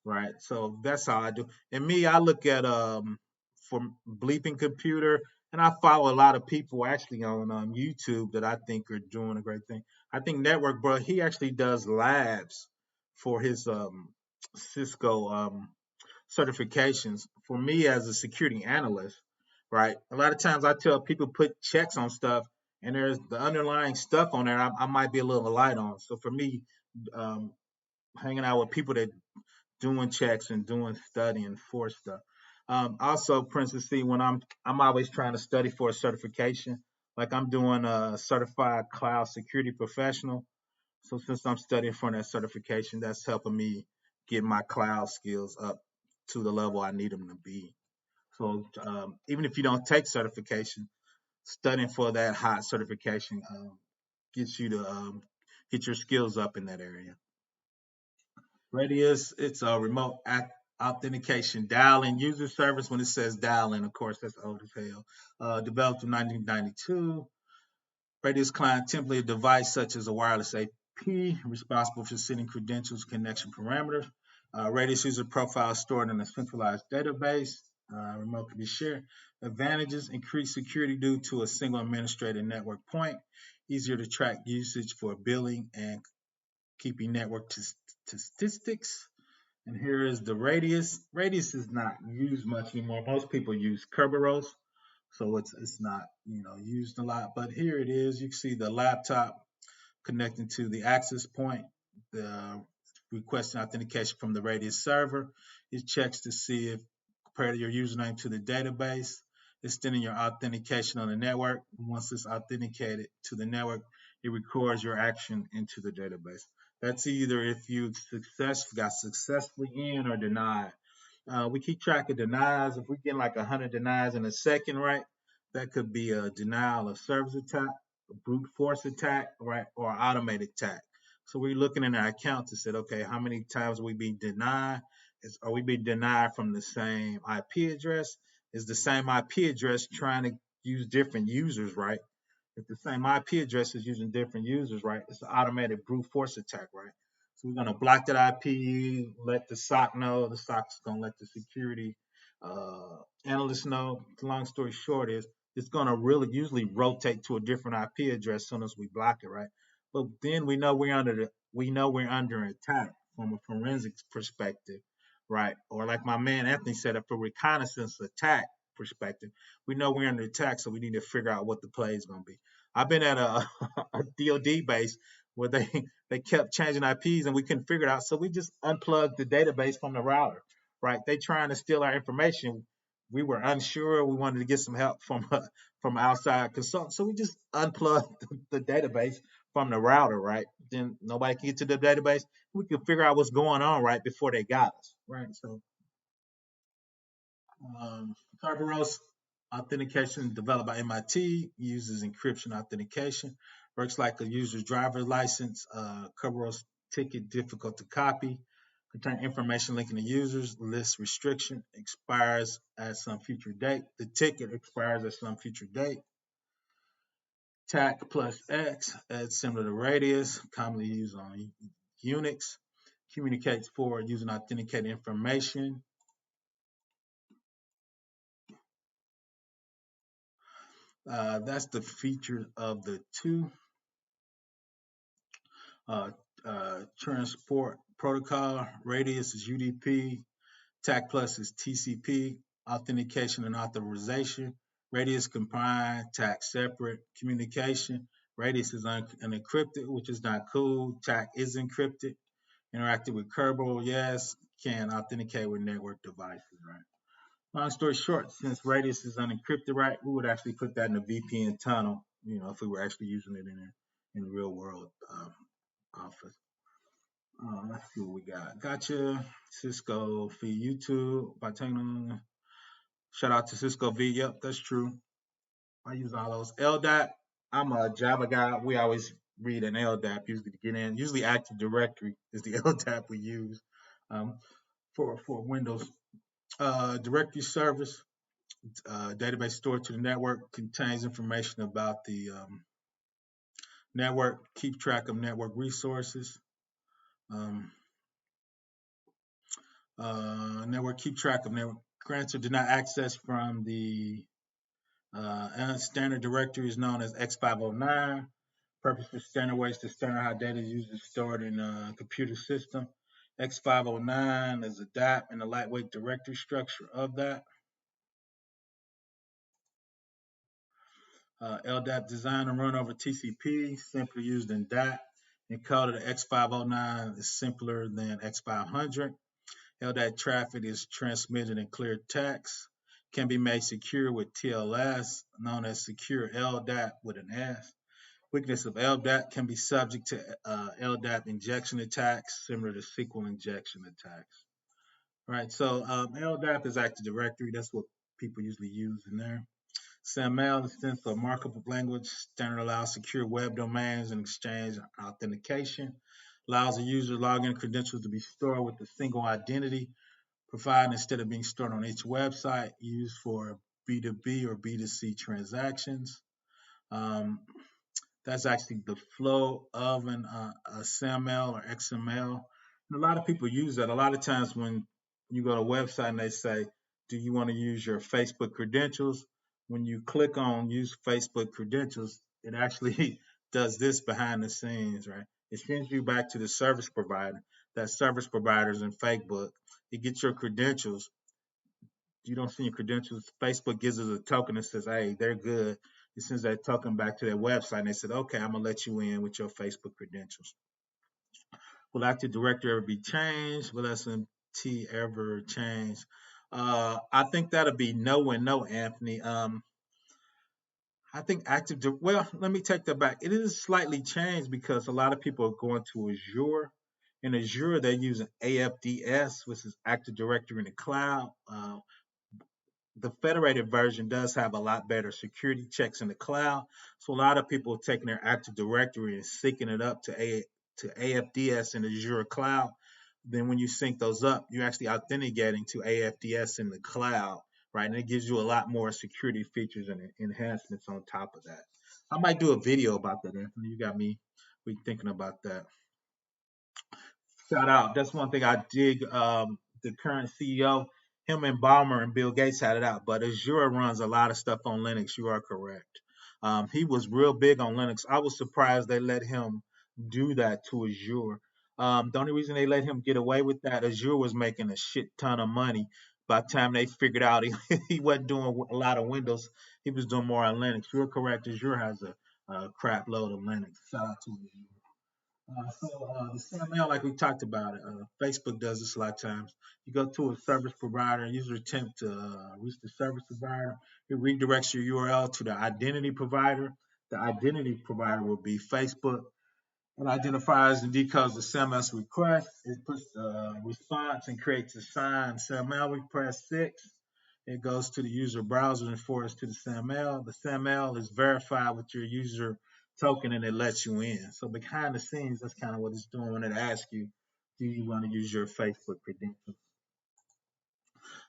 Right. So that's how I do. And me, I look at for bleeping computer, and I follow a lot of people actually on YouTube that I think are doing a great thing. I think Network Bro, he actually does labs for his Cisco certifications. For me as a security analyst, right? A lot of times I tell people put checks on stuff, and there's the underlying stuff on there I might be a little light on. So for me, um, hanging out with people that doing checks and doing studying for stuff. Also, Princess C, when I'm always trying to study for a certification. Like I'm doing a certified cloud security professional. So since I'm studying for that certification, that's helping me get my cloud skills up to the level I need them to be. So even if you don't take certification, studying for that hot certification gets you to get your skills up in that area. Radius, it's a remote authentication dial-in user service. When it says dial-in, of course, that's old as hell. Developed in 1992. Radius client template a device such as a wireless AP, responsible for setting credentials, connection parameters. Radius user profile stored in a centralized database. Remote can be shared. Advantages: increased security due to a single administrator network point. Easier to track usage for billing and keeping network statistics. And here is the radius. Radius is not used much anymore. Most people use Kerberos, so it's not used a lot. But here it is. You can see the laptop connecting to the access point, the requesting authentication from the Radius server. It checks to see if compare your username to the database, extending your authentication on the network. Once it's authenticated to the network, it records your action into the database. That's either if you got successfully in or denied. We keep track of denies. If we get like 100 denies in a second, right, that could be a denial of service attack, a brute force attack, right, or automated attack. So we're looking in our account to say, okay, how many times are we being denied? Are we being denied from the same IP address? Is the same IP address trying to use different users, right? If the same IP address is using different users, right, it's an automated brute force attack, right? So we're going to block that IP, let the SOC know. The SOC is going to let the security analyst know. Long story short is it's going to really usually rotate to a different IP address as soon as we block it, right? But then we know we're under attack from a forensics perspective, right? Or like my man Anthony said, for reconnaissance attack perspective, we know we're under attack, so we need to figure out what the play is going to be. I've been at a DoD base where they kept changing IPs and we couldn't figure it out, so we just unplugged the database from the router. Right? They trying to steal our information. We were unsure. We wanted to get some help from outside consultant, so we just unplugged the database from the router. Right? Then nobody can get to the database. We could figure out what's going on right before they got us. Right? So Kerberos authentication developed by MIT uses encryption authentication. Works like a user's driver's license. Kerberos ticket difficult to copy. Contain information linking to users. List restriction expires at some future date. The ticket expires at some future date. TAC plus X, adds similar to radius, commonly used on Unix. Communicates forward using authenticated information. That's the feature of the two. transport protocol. Radius is UDP. TAC plus is TCP. Authentication and authorization. Radius combined, TAC separate. Communication. Radius is unencrypted, which is not cool. TAC is encrypted. Interactive with Kerbal, yes. Can authenticate with network devices, right? Long story short, since Radius is unencrypted, right, we would actually put that in a VPN tunnel, if we were actually using it in the real world office. Let's see what we got. Gotcha. Cisco for YouTube. Shout out to Cisco V. Yep, that's true. I use all those. Ldap. I'm a Java guy. We always read an Ldap usually to get in. Usually Active Directory is the Ldap we use for Windows. Directory service. Database stored to the network contains information about the network. Keep track of network resources. Network keep track of network. Granted, did not access from the standard directory is known as X509. Purpose for standard ways to standard how data is used and stored in a computer system. X509 is a DAP and a lightweight directory structure of that. Ldap designed and run over TCP, simply used in DAP. Encoded X509 is simpler than X500. Ldap traffic is transmitted in clear text. Can be made secure with TLS, known as secure Ldap with an S. Weakness of Ldap can be subject to Ldap injection attacks, similar to SQL injection attacks. Right, so Ldap is Active Directory. That's what people usually use in there. SAML stands for Markup Language. Standard allows secure web domains and exchange authentication. Allows the user login credentials to be stored with a single identity, provided instead of being stored on each website, used for B2B or B2C transactions. That's actually the flow of a SAML or XML. And a lot of people use that. A lot of times when you go to a website and they say, do you want to use your Facebook credentials? When you click on use Facebook credentials, it actually does this behind the scenes, right? It sends you back to the service provider. That service provider is in Facebook. It gets your credentials. You don't see your credentials. Facebook gives us a token that says, hey, they're good. It sends that token back to their website and they said, okay, I'm gonna let you in with your Facebook credentials. Will Active Directory ever be changed? Will SMT ever change? I think that'll be no and no, Anthony. I think well, let me take that back. It is slightly changed because a lot of people are going to Azure. In Azure, they're using AFDS, which is Active Directory in the cloud. The federated version does have a lot better security checks in the cloud. So a lot of people are taking their Active Directory and syncing it up to AFDS in the Azure cloud. Then when you sync those up, you're actually authenticating to AFDS in the cloud, right? And it gives you a lot more security features and enhancements on top of that. I might do a video about that, Anthony. You got me thinking about that. Shout out. That's one thing I dig. The current CEO, him and Ballmer and Bill Gates had it out, but Azure runs a lot of stuff on Linux. You are correct. He was real big on Linux. I was surprised they let him do that to Azure. The only reason they let him get away with that, Azure was making a shit ton of money. By the time they figured out he wasn't doing a lot of Windows, he was doing more on Linux. You're correct. Azure has a crap load of Linux. Shout out to Azure. The SAML, like we talked about it, Facebook does this a lot of times. You go to a service provider, user attempt to reach the service provider. It redirects your URL to the identity provider. The identity provider will be Facebook. It identifies and decodes the SAML request. It puts the response and creates a signed SAML request 6. It goes to the user browser and forwards to the SAML. The SAML is verified with your user token and it lets you in. So behind the scenes, that's kind of what it's doing when it asks you, do you want to use your Facebook credentials?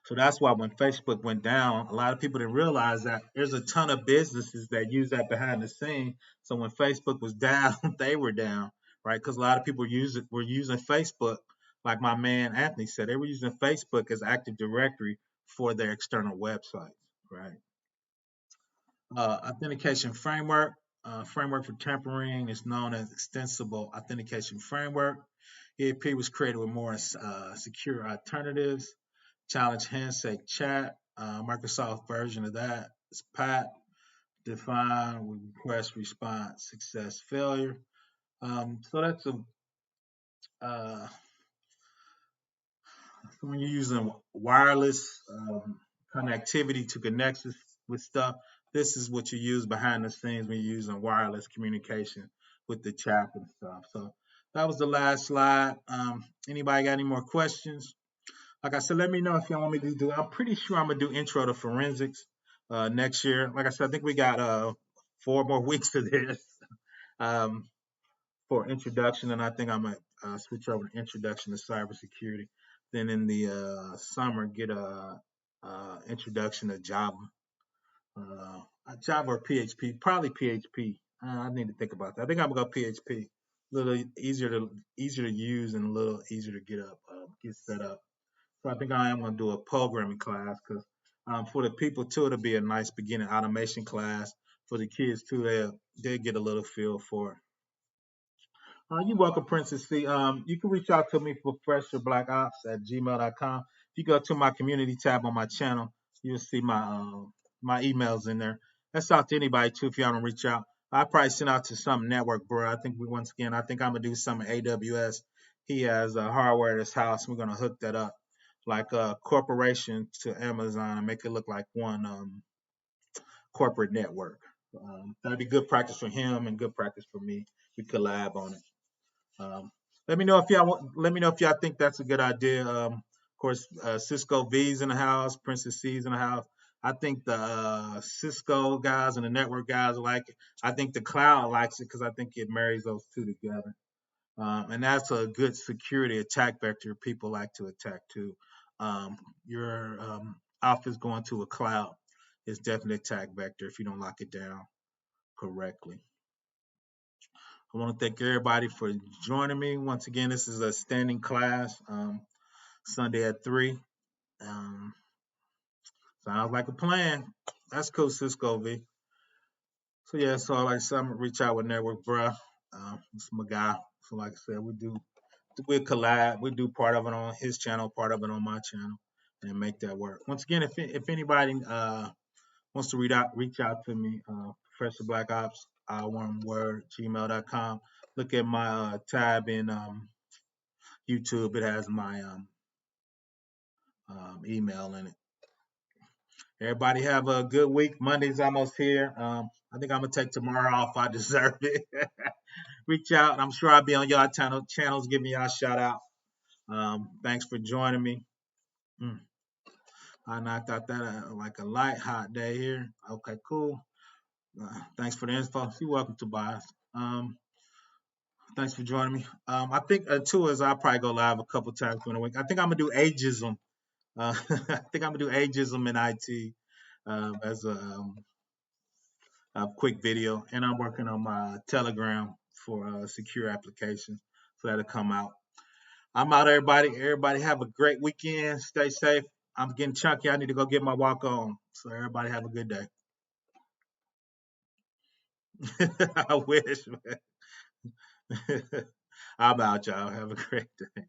So that's why when Facebook went down, a lot of people didn't realize that there's a ton of businesses that use that behind the scene. So when Facebook was down, they were down, right? Because a lot of people were using Facebook, like my man Anthony said, they were using Facebook as Active Directory for their external websites, right? Authentication framework. framework for tampering is known as Extensible Authentication Framework. EAP was created with more secure alternatives. Challenge handshake chat, Microsoft version of that is PAT. Define with request response success failure. So that's a when you're using wireless connectivity to connect with stuff, this is what you use behind the scenes when you're using wireless communication with the chat and stuff. So that was the last slide. Anybody got any more questions? Like I said, let me know if y'all want me to do. I'm pretty sure I'm gonna do intro to forensics next year. Like I said, I think we got 4 more weeks to this. Um, for introduction, and I think I'm gonna switch over to introduction to cybersecurity. Then in the summer, get a introduction to Java, Java or PHP, probably PHP. I need to think about that. I think I'm gonna go PHP. A little easier to use and a little easier to get set up. So I think I am gonna do a programming class because for the people too, it'll be a nice beginning automation class for the kids too. They'll get a little feel for it. You're welcome, Princess C. You can reach out to me for fresherbblackops@gmail.com. If you go to my community tab on my channel, you'll see my emails in there. That's out to anybody too if y'all don't reach out. I probably send out to some network, bro. I think I think I'm gonna do some AWS. He has hardware at his house. We're gonna hook that up like a corporation to Amazon and make it look like one corporate network. That'd be good practice for him and good practice for me. We collab on it. Let me know if y'all think that's a good idea. Of course, Cisco V's in the house, Princess C's in the house. I think the Cisco guys and the network guys like it. I think the cloud likes it because I think it marries those two together. And that's a good security attack vector people like to attack too. Your office going to a cloud is definitely an attack vector if you don't lock it down correctly. I want to thank everybody for joining me. Once again, this is a standing class, Sunday at 3. Sounds like a plan. That's cool, Cisco V. So yeah, so like I said, I'm gonna reach out with Network Bruh. It's my guy. So like I said, we collab. We do part of it on his channel, part of it on my channel, and make that work. Once again, if anybody wants to reach out to me, Professor Black Ops, one word, gmail.com. Look at my tab in YouTube. It has my email in it. Everybody have a good week. Monday's almost here. I think I'm gonna take tomorrow off. I deserve it. Reach out. I'm sure I'll be on y'all channels. Give me y'all a shout out. Thanks for joining me. I knocked out that like a light hot day here. Okay, cool. Thanks for the info. You're welcome, Tobias. Thanks for joining me. I think too is I'll probably go live a couple times during the week. I think I'm gonna do ageism. I think I'm gonna do ageism in IT as a quick video, and I'm working on my Telegram for secure applications, so that'll come out. I'm out, everybody. Everybody have a great weekend. Stay safe. I'm getting chunky. I need to go get my walk on. So everybody have a good day. I wish, man. I'm out, y'all. Have a great day.